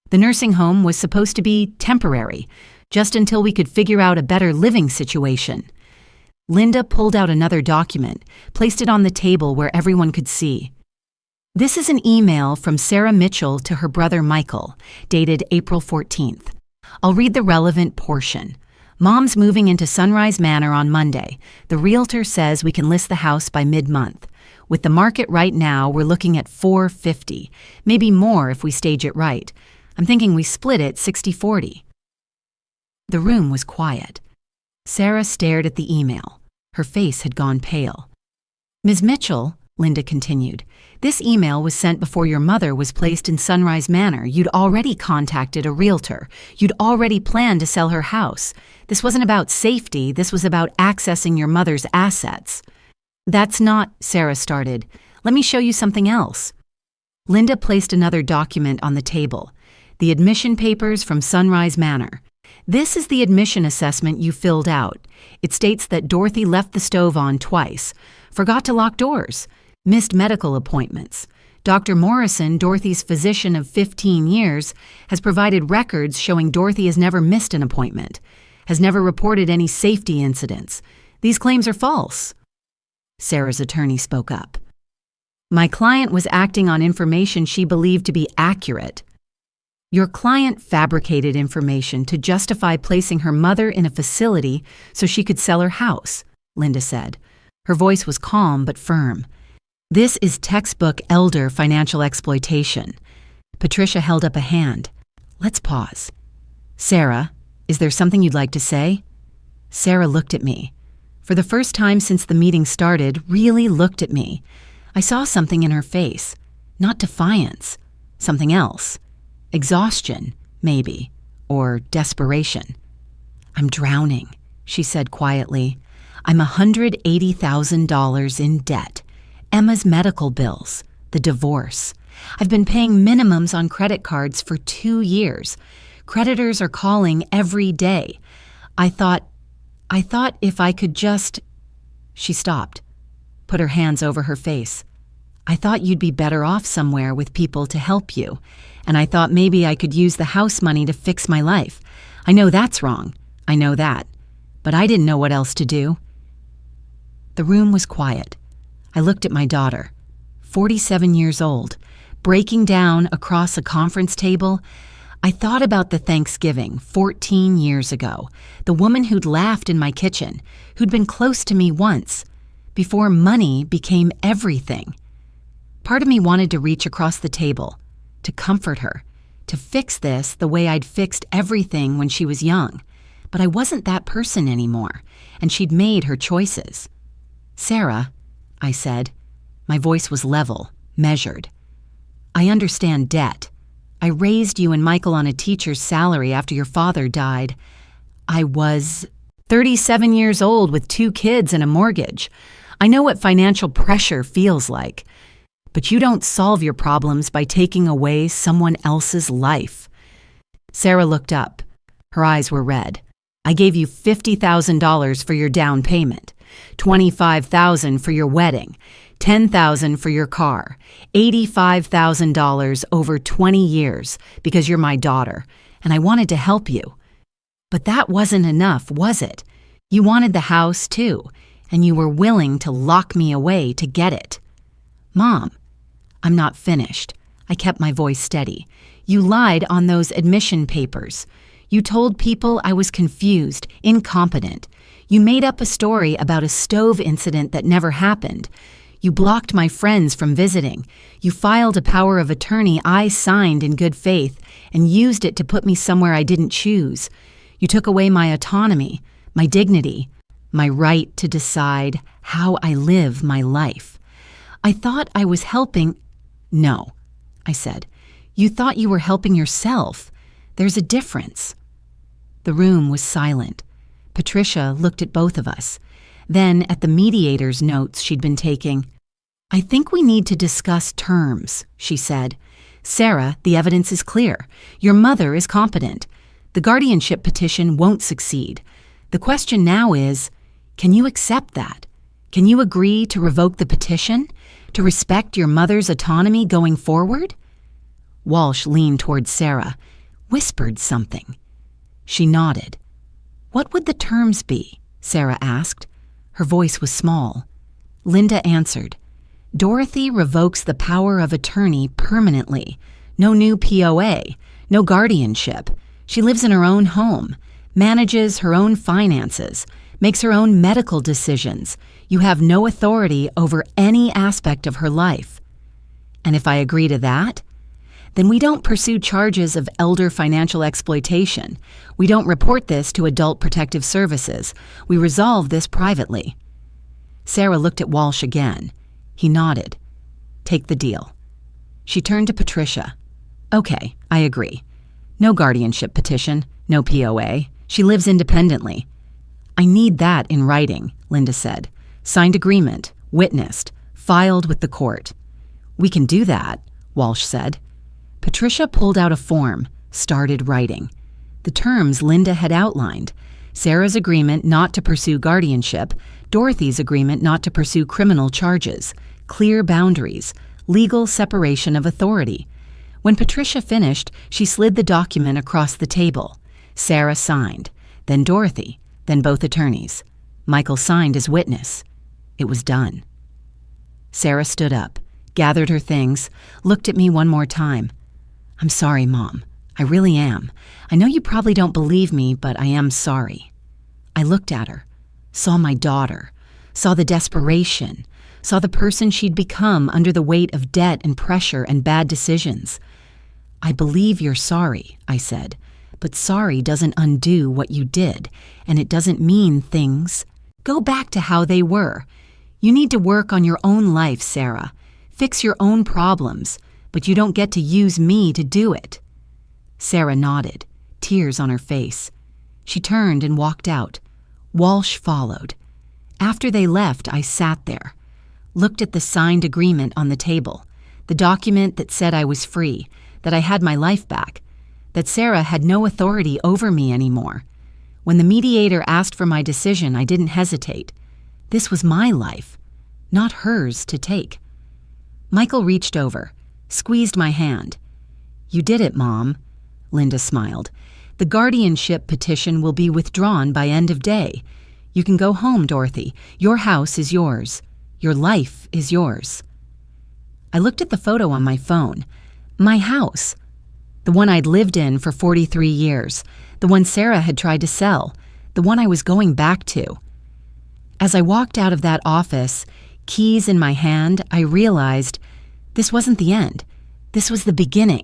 The nursing home was supposed to be temporary, just until we could figure out a better living situation. Linda pulled out another document, placed it on the table where everyone could see. This is an email from Sarah Mitchell to her brother Michael, dated April 14th. I'll read the relevant portion. Mom's moving into Sunrise Manor on Monday. The realtor says we can list the house by mid-month. With the market right now, we're looking at $450, maybe more if we stage it right. I'm thinking we split it 60-40. The room was quiet. Sarah stared at the email. Her face had gone pale. Ms. Mitchell, Linda continued. This email was sent before your mother was placed in Sunrise Manor. You'd already contacted a realtor. You'd already planned to sell her house. This wasn't about safety. This was about accessing your mother's assets. That's not, Sarah started. Let me show you something else. Linda placed another document on the table. The admission papers from Sunrise Manor. This is the admission assessment you filled out. It states that Dorothy left the stove on twice, forgot to lock doors, missed medical appointments. Dr. Morrison, Dorothy's physician of 15 years, has provided records showing Dorothy has never missed an appointment, has never reported any safety incidents. These claims are false. Sarah's attorney spoke up. My client was acting on information she believed to be accurate. Your client fabricated information to justify placing her mother in a facility so she could sell her house, Linda said. Her voice was calm but firm. This is textbook elder financial exploitation. Patricia held up a hand. Let's pause. Sarah, is there something you'd like to say? Sarah looked at me. For the first time since the meeting started, really looked at me. I saw something in her face. Not defiance. Something else. Exhaustion, maybe. Or desperation. I'm drowning, she said quietly. I'm $180,000 in debt. Emma's medical bills, the divorce. I've been paying minimums on credit cards for 2 years. Creditors are calling every day. I thought if I could just... She stopped, put her hands over her face. I thought you'd be better off somewhere with people to help you, and I thought maybe I could use the house money to fix my life. I know that's wrong. I know that. But I didn't know what else to do. The room was quiet. I looked at my daughter, 47 years old, breaking down across a conference table. I thought about the Thanksgiving 14 years ago, the woman who'd laughed in my kitchen, who'd been close to me once, before money became everything. Part of me wanted to reach across the table, to comfort her, to fix this the way I'd fixed everything when she was young. But I wasn't that person anymore, and she'd made her choices. Sarah, I said. My voice was level, measured. I understand debt. I raised you and Michael on a teacher's salary after your father died. I was 37 years old with 2 kids and a mortgage. I know what financial pressure feels like. But you don't solve your problems by taking away someone else's life. Sarah looked up. Her eyes were red. I gave you $50,000 for your down payment, $25,000 for your wedding, $10,000 for your car, $85,000 over 20 years because you're my daughter, and I wanted to help you. But that wasn't enough, was it? You wanted the house too, and you were willing to lock me away to get it. Mom, I'm not finished. I kept my voice steady. You lied on those admission papers. You told people I was confused, incompetent. You made up a story about a stove incident that never happened. You blocked my friends from visiting. You filed a power of attorney I signed in good faith and used it to put me somewhere I didn't choose. You took away my autonomy, my dignity, my right to decide how I live my life. I thought I was helping... No, I said. You thought you were helping yourself. There's a difference. The room was silent. Patricia looked at both of us, then at the mediator's notes she'd been taking. I think we need to discuss terms, she said. Sarah, the evidence is clear. Your mother is competent. The guardianship petition won't succeed. The question now is, can you accept that? Can you agree to revoke the petition? To respect your mother's autonomy going forward? Walsh leaned toward Sarah, whispered something. She nodded. What would the terms be? Sarah asked. Her voice was small. Linda answered. Dorothy revokes the power of attorney permanently. No new POA, no guardianship. She lives in her own home, manages her own finances, makes her own medical decisions. You have no authority over any aspect of her life. And if I agree to that, then we don't pursue charges of elder financial exploitation. We don't report this to Adult Protective Services. We resolve this privately. Sarah looked at Walsh again. He nodded. Take the deal. She turned to Patricia. Okay, I agree. No guardianship petition, no POA. She lives independently. I need that in writing, Linda said. Signed agreement, witnessed, filed with the court. We can do that, Walsh said. Patricia pulled out a form, started writing. The terms Linda had outlined. Sarah's agreement not to pursue guardianship, Dorothy's agreement not to pursue criminal charges, clear boundaries, legal separation of authority. When Patricia finished, she slid the document across the table. Sarah signed, then Dorothy, then both attorneys. Michael signed as witness. It was done. Sarah stood up, gathered her things, looked at me one more time. I'm sorry, Mom. I really am. I know you probably don't believe me, but I am sorry. I looked at her, saw my daughter, saw the desperation, saw the person she'd become under the weight of debt and pressure and bad decisions. I believe you're sorry, I said, but sorry doesn't undo what you did, and it doesn't mean things go back to how they were. You need to work on your own life, Sarah. Fix your own problems, but you don't get to use me to do it. Sarah nodded, tears on her face. She turned and walked out. Walsh followed. After they left, I sat there, looked at the signed agreement on the table, the document that said I was free, that I had my life back, that Sarah had no authority over me anymore. When the mediator asked for my decision, I didn't hesitate. This was my life, not hers to take. Michael reached over, squeezed my hand. You did it, Mom. Linda smiled. The guardianship petition will be withdrawn by end of day. You can go home, Dorothy. Your house is yours. Your life is yours. I looked at the photo on my phone. My house. The one I'd lived in for 43 years. The one Sarah had tried to sell. The one I was going back to. As I walked out of that office, keys in my hand, I realized this wasn't the end. This was the beginning.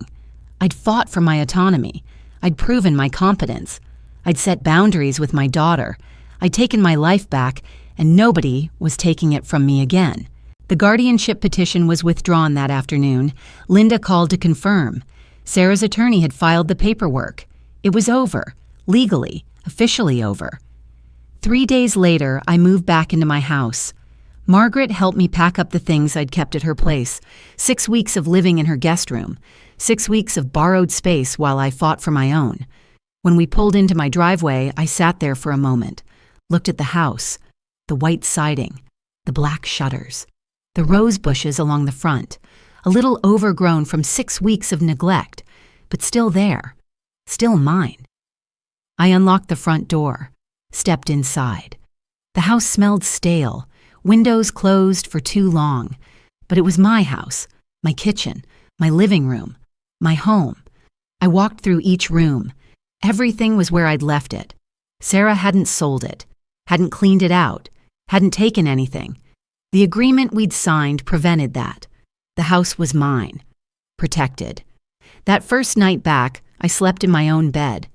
I'd fought for my autonomy. I'd proven my competence. I'd set boundaries with my daughter. I'd taken my life back, and nobody was taking it from me again. The guardianship petition was withdrawn that afternoon. Linda called to confirm. Sarah's attorney had filed the paperwork. It was over, legally, officially over. 3 days later, I moved back into my house. Margaret helped me pack up the things I'd kept at her place. 6 weeks of living in her guest room. 6 weeks of borrowed space while I fought for my own. When we pulled into my driveway, I sat there for a moment, looked at the house, the white siding, the black shutters, the rose bushes along the front, a little overgrown from 6 weeks of neglect, but still there, still mine. I unlocked the front door, stepped inside. The house smelled stale, windows closed for too long, but it was my house, my kitchen, my living room, my home. I walked through each room. Everything was where I'd left it. Sarah hadn't sold it, hadn't cleaned it out, hadn't taken anything. The agreement we'd signed prevented that. The house was mine, protected. That first night back, I slept in my own bed.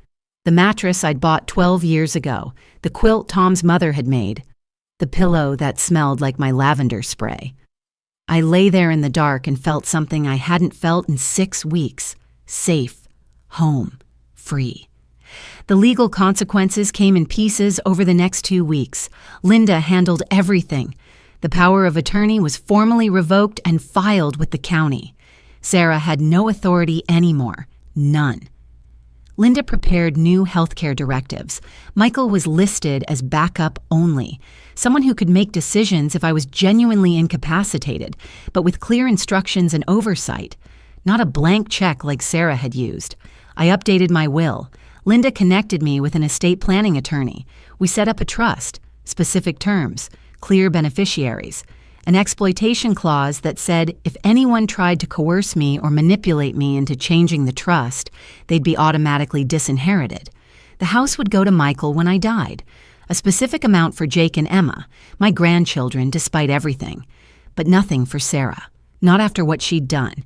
The mattress I'd bought 12 years ago, the quilt Tom's mother had made, the pillow that smelled like my lavender spray. I lay there in the dark and felt something I hadn't felt in 6 weeks. Safe, home, free. The legal consequences came in pieces over the next 2 weeks. Linda handled everything. The power of attorney was formally revoked and filed with the county. Sarah had no authority anymore. None. Linda prepared new healthcare directives. Michael was listed as backup only, someone who could make decisions if I was genuinely incapacitated, but with clear instructions and oversight, not a blank check like Sarah had used. I updated my will. Linda connected me with an estate planning attorney. We set up a trust, specific terms, clear beneficiaries, an exploitation clause that said if anyone tried to coerce me or manipulate me into changing the trust, they'd be automatically disinherited. The house would go to Michael when I died, a specific amount for Jake and Emma, my grandchildren despite everything, but nothing for Sarah, not after what she'd done.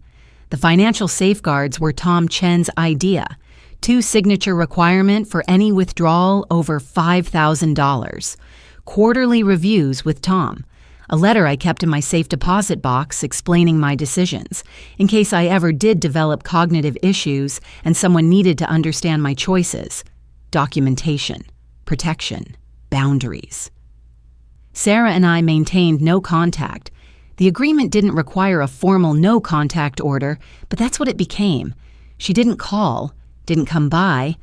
The financial safeguards were Tom Chen's idea, 2-signature requirement for any withdrawal over $5,000, quarterly reviews with Tom. A letter I kept in my safe deposit box explaining my decisions, in case I ever did develop cognitive issues and someone needed to understand my choices. Documentation, protection, boundaries. Sarah and I maintained no contact. The agreement didn't require a formal no-contact order, but that's what it became. She didn't call, didn't come by.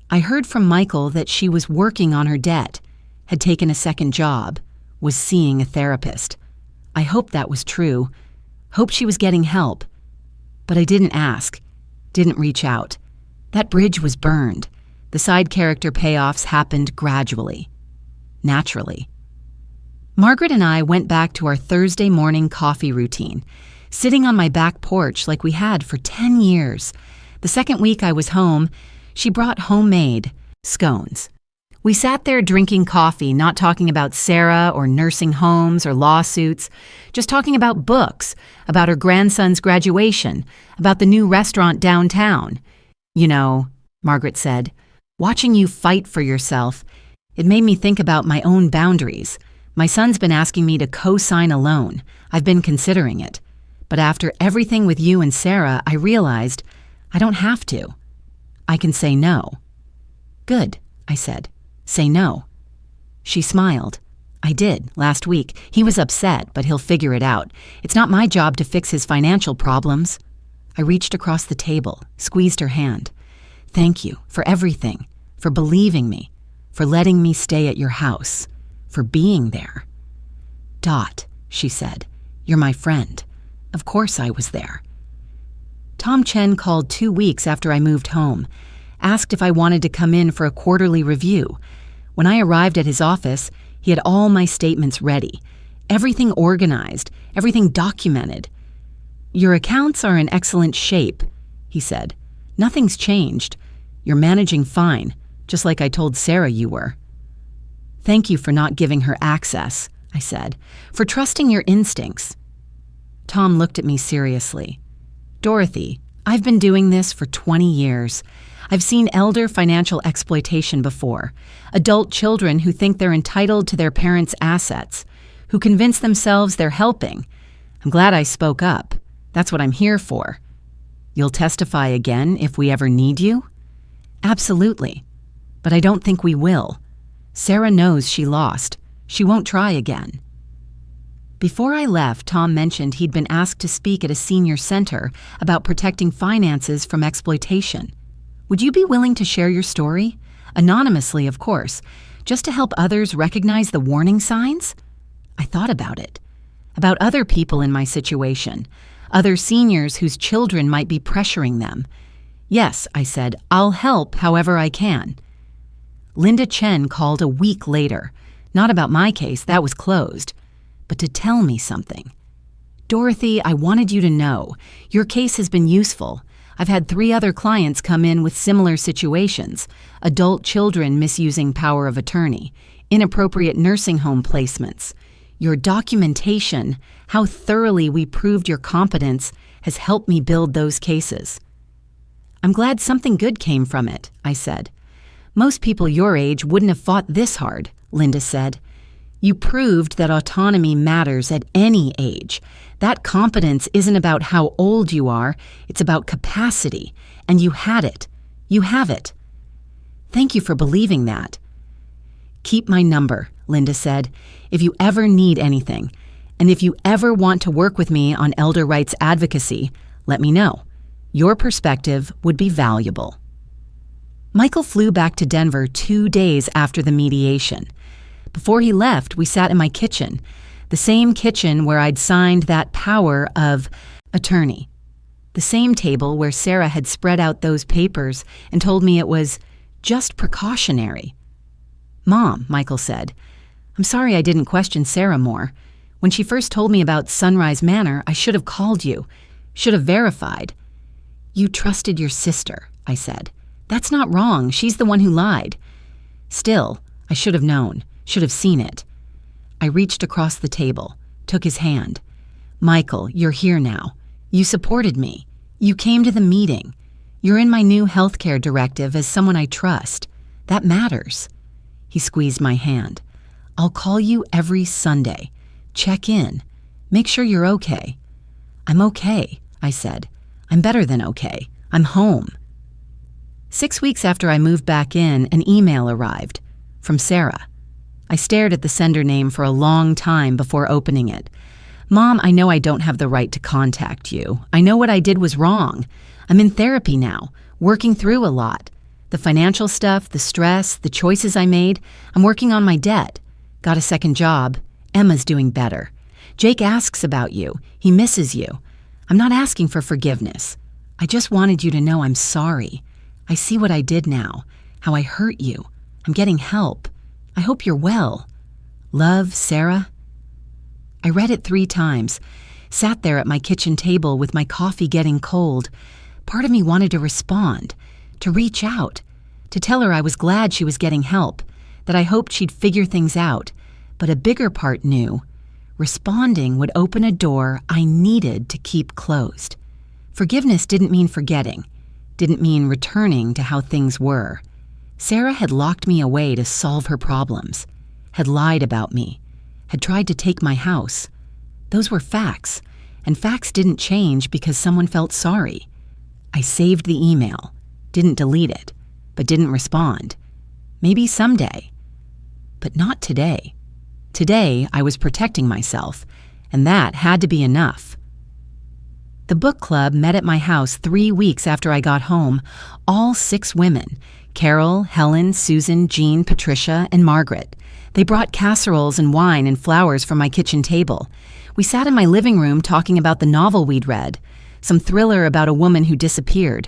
I heard from Michael that she was working on her debt, had taken a second job, was seeing a therapist. I hoped that was true, hoped she was getting help. But I didn't ask, didn't reach out. That bridge was burned. The side character payoffs happened gradually, naturally. Margaret and I went back to our Thursday morning coffee routine, sitting on my back porch like we had for 10 years. The second week I was home, she brought homemade scones. We sat there drinking coffee, not talking about Sarah or nursing homes or lawsuits, just talking about books, about her grandson's graduation, about the new restaurant downtown. You know, Margaret said, watching you fight for yourself, it made me think about my own boundaries. My son's been asking me to co-sign a loan. I've been considering it. But after everything with you and Sarah, I realized I don't have to. I can say no. Good, I said. Say no. She smiled. I did, last week. He was upset, but he'll figure it out. It's not my job to fix his financial problems. I reached across the table, squeezed her hand. Thank you for everything, for believing me, for letting me stay at your house, for being there. Dot, she said, you're my friend. Of course I was there. Tom Chen called 2 weeks after I moved home, asked if I wanted to come in for a quarterly review. When I arrived at his office, he had all my statements ready, everything organized, everything documented. Your accounts are in excellent shape, he said. Nothing's changed. You're managing fine, just like I told Sarah you were. Thank you for not giving her access, I said, for trusting your instincts. Tom looked at me seriously. Dorothy, I've been doing this for 20 years. I've seen elder financial exploitation before, adult children who think they're entitled to their parents' assets, who convince themselves they're helping. I'm glad I spoke up. That's what I'm here for. You'll testify again if we ever need you? Absolutely. But I don't think we will. Sarah knows she lost. She won't try again. Before I left, Tom mentioned he'd been asked to speak at a senior center about protecting finances from exploitation. Would you be willing to share your story? Anonymously, of course, just to help others recognize the warning signs? I thought about it. About other people in my situation, other seniors whose children might be pressuring them. Yes, I said, I'll help however I can. Linda Chen called a week later. Not about my case, that was closed, but to tell me something. Dorothy, I wanted you to know, your case has been useful. I've had 3 other clients come in with similar situations, adult children misusing power of attorney, inappropriate nursing home placements. Your documentation, how thoroughly we proved your competence, has helped me build those cases. I'm glad something good came from it, I said. Most people your age wouldn't have fought this hard, Linda said. You proved that autonomy matters at any age. That competence isn't about how old you are, it's about capacity, and you had it. You have it. Thank you for believing that. Keep my number, Linda said, if you ever need anything. And if you ever want to work with me on elder rights advocacy, let me know. Your perspective would be valuable. Michael flew back to Denver 2 days after the mediation. Before he left, we sat in my kitchen, the same kitchen where I'd signed that power of attorney, the same table where Sarah had spread out those papers and told me it was just precautionary. Mom, Michael said, I'm sorry I didn't question Sarah more. When she first told me about Sunrise Manor, I should have called you, should have verified. You trusted your sister, I said. That's not wrong. She's the one who lied. Still, I should have known, should have seen it. I reached across the table, took his hand. Michael, you're here now. You supported me. You came to the meeting. You're in my new healthcare directive as someone I trust. That matters. He squeezed my hand. I'll call you every Sunday. Check in. Make sure you're okay. I'm okay, I said. I'm better than okay. I'm home. 6 weeks after I moved back in, an email arrived from Sarah. I stared at the sender name for a long time before opening it. Mom, I know I don't have the right to contact you. I know what I did was wrong. I'm in therapy now, working through a lot. The financial stuff, the stress, the choices I made, I'm working on my debt. Got a second job. Emma's doing better. Jake asks about you. He misses you. I'm not asking for forgiveness. I just wanted you to know I'm sorry. I see what I did now, how I hurt you. I'm getting help. I hope you're well. Love, Sarah. I read it 3 times, sat there at my kitchen table with my coffee getting cold. Part of me wanted to respond, to reach out, to tell her I was glad she was getting help, that I hoped she'd figure things out. But a bigger part knew responding would open a door I needed to keep closed. Forgiveness didn't mean forgetting, didn't mean returning to how things were. Sarah had locked me away to solve her problems, had lied about me, had tried to take my house. Those were facts, and facts didn't change because someone felt sorry. I saved the email, didn't delete it, but didn't respond. Maybe someday, but not today. Today, I was protecting myself, and that had to be enough. The book club met at my house 3 weeks after I got home, all 6 women, Carol, Helen, Susan, Jean, Patricia, and Margaret. They brought casseroles and wine and flowers from my kitchen table. We sat in my living room talking about the novel we'd read, some thriller about a woman who disappeared.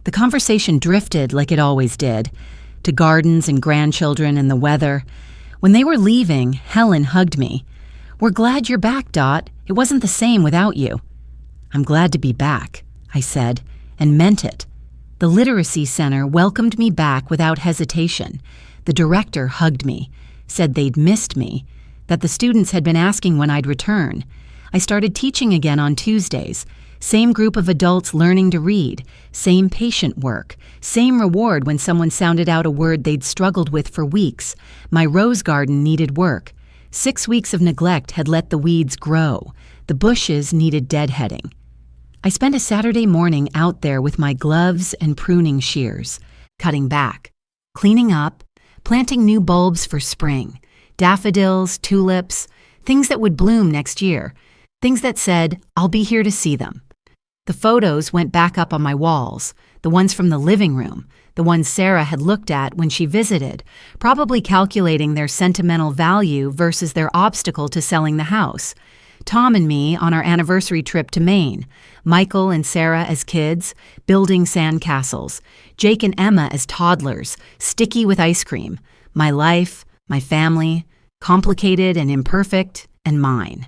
The conversation drifted like it always did, to gardens and grandchildren and the weather. When they were leaving, Helen hugged me. "We're glad you're back, Dot. It wasn't the same without you." "I'm glad to be back," I said, and meant it. The Literacy Center welcomed me back without hesitation. The director hugged me, said they'd missed me, that the students had been asking when I'd return. I started teaching again on Tuesdays. Same group of adults learning to read, same patient work, same reward when someone sounded out a word they'd struggled with for weeks. My rose garden needed work. 6 weeks of neglect had let the weeds grow. The bushes needed deadheading. I spent a Saturday morning out there with my gloves and pruning shears, cutting back, cleaning up, planting new bulbs for spring, daffodils, tulips, things that would bloom next year, things that said, "I'll be here to see them." The photos went back up on my walls, the ones from the living room, the ones Sarah had looked at when she visited, probably calculating their sentimental value versus their obstacle to selling the house. Tom and me on our anniversary trip to Maine, Michael and Sarah as kids, building sand castles, Jake and Emma as toddlers, sticky with ice cream, my life, my family, complicated and imperfect, and mine.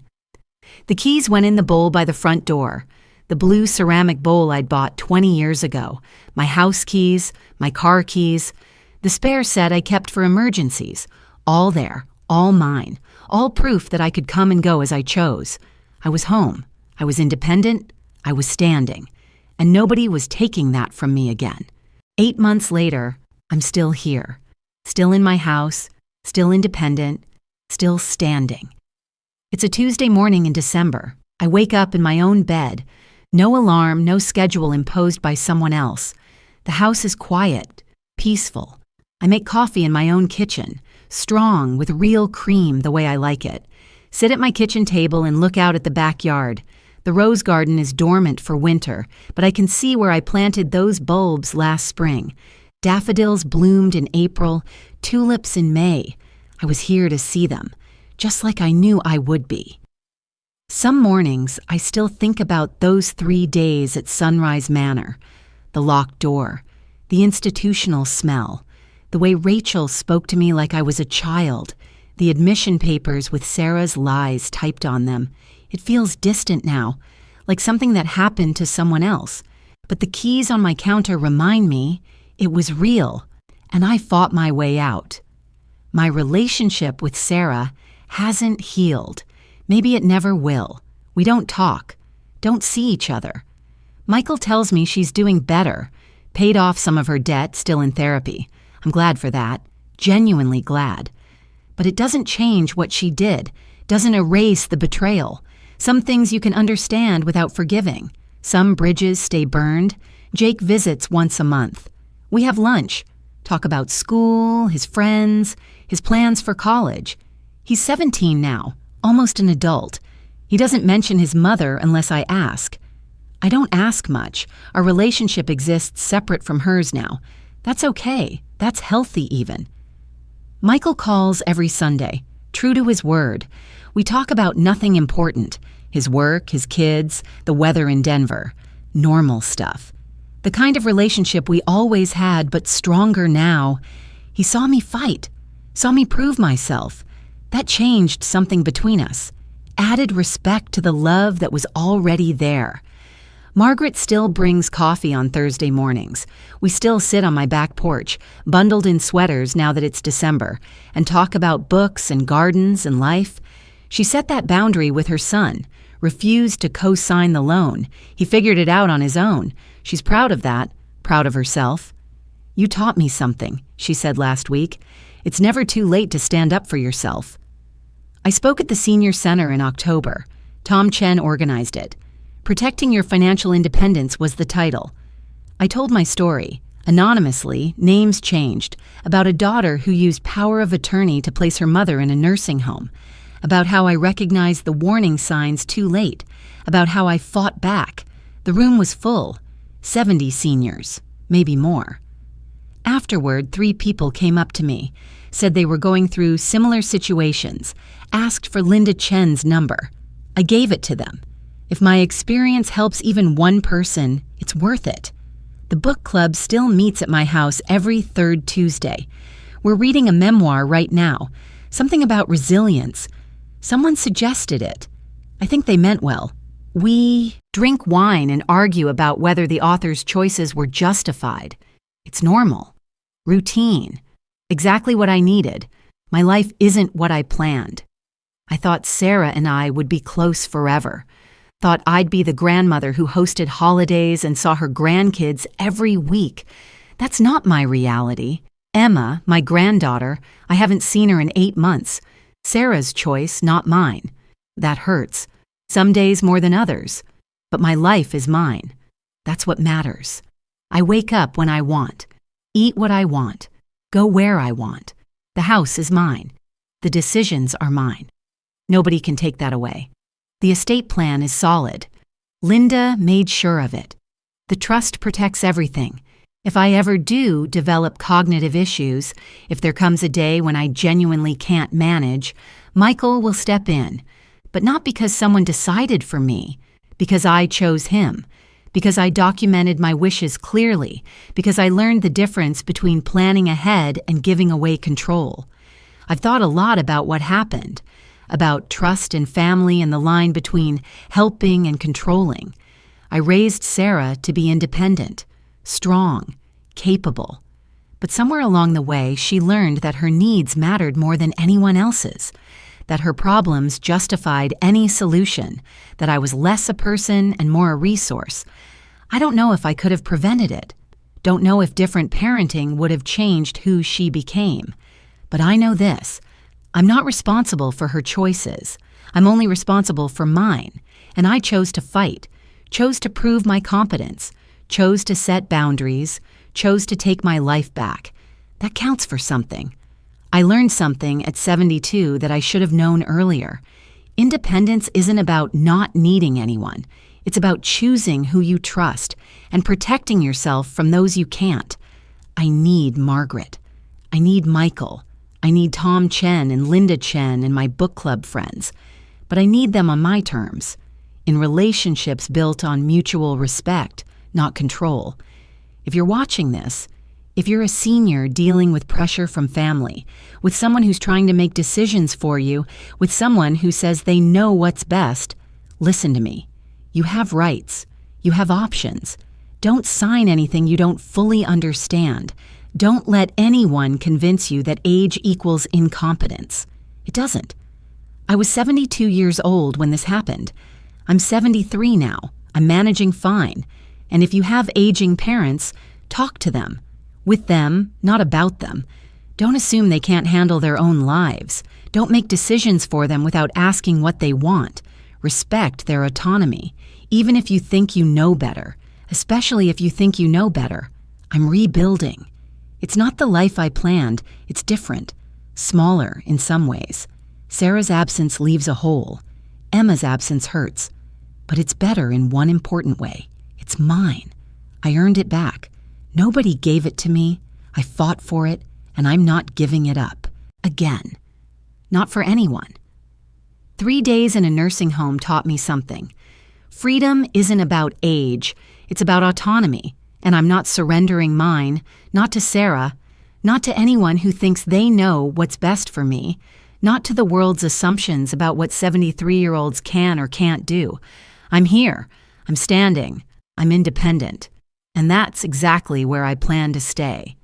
The keys went in the bowl by the front door, the blue ceramic bowl I'd bought 20 years ago, my house keys, my car keys, the spare set I kept for emergencies, all there, all mine, all proof that I could come and go as I chose. I was home, I was independent, I was standing, and nobody was taking that from me again. 8 months later, I'm still here, still in my house, still independent, still standing. It's a Tuesday morning in December. I wake up in my own bed. No alarm, no schedule imposed by someone else. The house is quiet, peaceful. I make coffee in my own kitchen, strong with real cream the way I like it. Sit at my kitchen table and look out at the backyard. The rose garden is dormant for winter, but I can see where I planted those bulbs last spring. Daffodils bloomed in April, tulips in May. I was here to see them, just like I knew I would be. Some mornings, I still think about those 3 days at Sunrise Manor. The locked door, the institutional smell, the way Rachel spoke to me like I was a child, the admission papers with Sarah's lies typed on them. It feels distant now, like something that happened to someone else. But the keys on my counter remind me it was real, and I fought my way out. My relationship with Sarah hasn't healed. Maybe it never will. We don't talk, don't see each other. Michael tells me she's doing better, paid off some of her debt, still in therapy. I'm glad for that, genuinely glad. But it doesn't change what she did, doesn't erase the betrayal. Some things you can understand without forgiving. Some bridges stay burned. Jake visits once a month. We have lunch, talk about school, his friends, his plans for college. He's 17 now, almost an adult. He doesn't mention his mother unless I ask. I don't ask much. Our relationship exists separate from hers now. That's okay. That's healthy even. Michael calls every Sunday, true to his word. We talk about nothing important. His work, his kids, the weather in Denver. Normal stuff. The kind of relationship we always had, but stronger now. He saw me fight, saw me prove myself. That changed something between us. Added respect to the love that was already there. Margaret still brings coffee on Thursday mornings. We still sit on my back porch, bundled in sweaters now that it's December, and talk about books and gardens and life. She set that boundary with her son, refused to co-sign the loan. He figured it out on his own. She's proud of that, proud of herself. "You taught me something," she said last week. "It's never too late to stand up for yourself." I spoke at the Senior Center in October. Tom Chen organized it. Protecting Your Financial Independence was the title. I told my story, anonymously, names changed, about a daughter who used power of attorney to place her mother in a nursing home, about how I recognized the warning signs too late, about how I fought back. The room was full, 70 seniors, maybe more. Afterward, 3 people came up to me, said they were going through similar situations, asked for Linda Chen's number. I gave it to them. If my experience helps even one person, it's worth it. The book club still meets at my house every 3rd Tuesday. We're reading a memoir right now, something about resilience. Someone suggested it. I think they meant well. We drink wine and argue about whether the author's choices were justified. It's normal. Routine. Exactly what I needed. My life isn't what I planned. I thought Sarah and I would be close forever. Thought I'd be the grandmother who hosted holidays and saw her grandkids every week. That's not my reality. Emma, my granddaughter, I haven't seen her in 8 months. Sarah's choice, not mine. That hurts. Some days more than others. But my life is mine. That's what matters. I wake up when I want. Eat what I want. Go where I want. The house is mine. The decisions are mine. Nobody can take that away. The estate plan is solid. Linda made sure of it. The trust protects everything. If I ever do develop cognitive issues, if there comes a day when I genuinely can't manage, Michael will step in. But not because someone decided for me, because I chose him, because I documented my wishes clearly, because I learned the difference between planning ahead and giving away control. I've thought a lot about what happened, about trust and family and the line between helping and controlling. I raised Sarah to be independent, strong, capable. But somewhere along the way, she learned that her needs mattered more than anyone else's, that her problems justified any solution, that I was less a person and more a resource. I don't know if I could have prevented it. Don't know if different parenting would have changed who she became. But I know this. I'm not responsible for her choices. I'm only responsible for mine. And I chose to fight, chose to prove my competence, chose to set boundaries, chose to take my life back. That counts for something. I learned something at 72 that I should have known earlier. Independence isn't about not needing anyone. It's about choosing who you trust and protecting yourself from those you can't. I need Margaret. I need Michael. I need Tom Chen and Linda Chen and my book club friends. But I need them on my terms, in relationships built on mutual respect, not control. If you're watching this, if you're a senior dealing with pressure from family, with someone who's trying to make decisions for you, with someone who says they know what's best, listen to me. You have rights. You have options. Don't sign anything you don't fully understand. Don't let anyone convince you that age equals incompetence. It doesn't. I was 72 years old when this happened. I'm 73 now. I'm managing fine. And if you have aging parents, talk to them. With them, not about them. Don't assume they can't handle their own lives. Don't make decisions for them without asking what they want. Respect their autonomy, even if you think you know better, especially if you think you know better. I'm rebuilding. It's not the life I planned, it's different, smaller in some ways. Sarah's absence leaves a hole. Emma's absence hurts. But it's better in one important way. It's mine. I earned it back. Nobody gave it to me. I fought for it, and I'm not giving it up. Again. Not for anyone. 3 days in a nursing home taught me something. Freedom isn't about age. It's about autonomy. And I'm not surrendering mine, not to Sarah, not to anyone who thinks they know what's best for me, not to the world's assumptions about what 73-year-olds can or can't do. I'm here. I'm standing. I'm independent. And that's exactly where I plan to stay.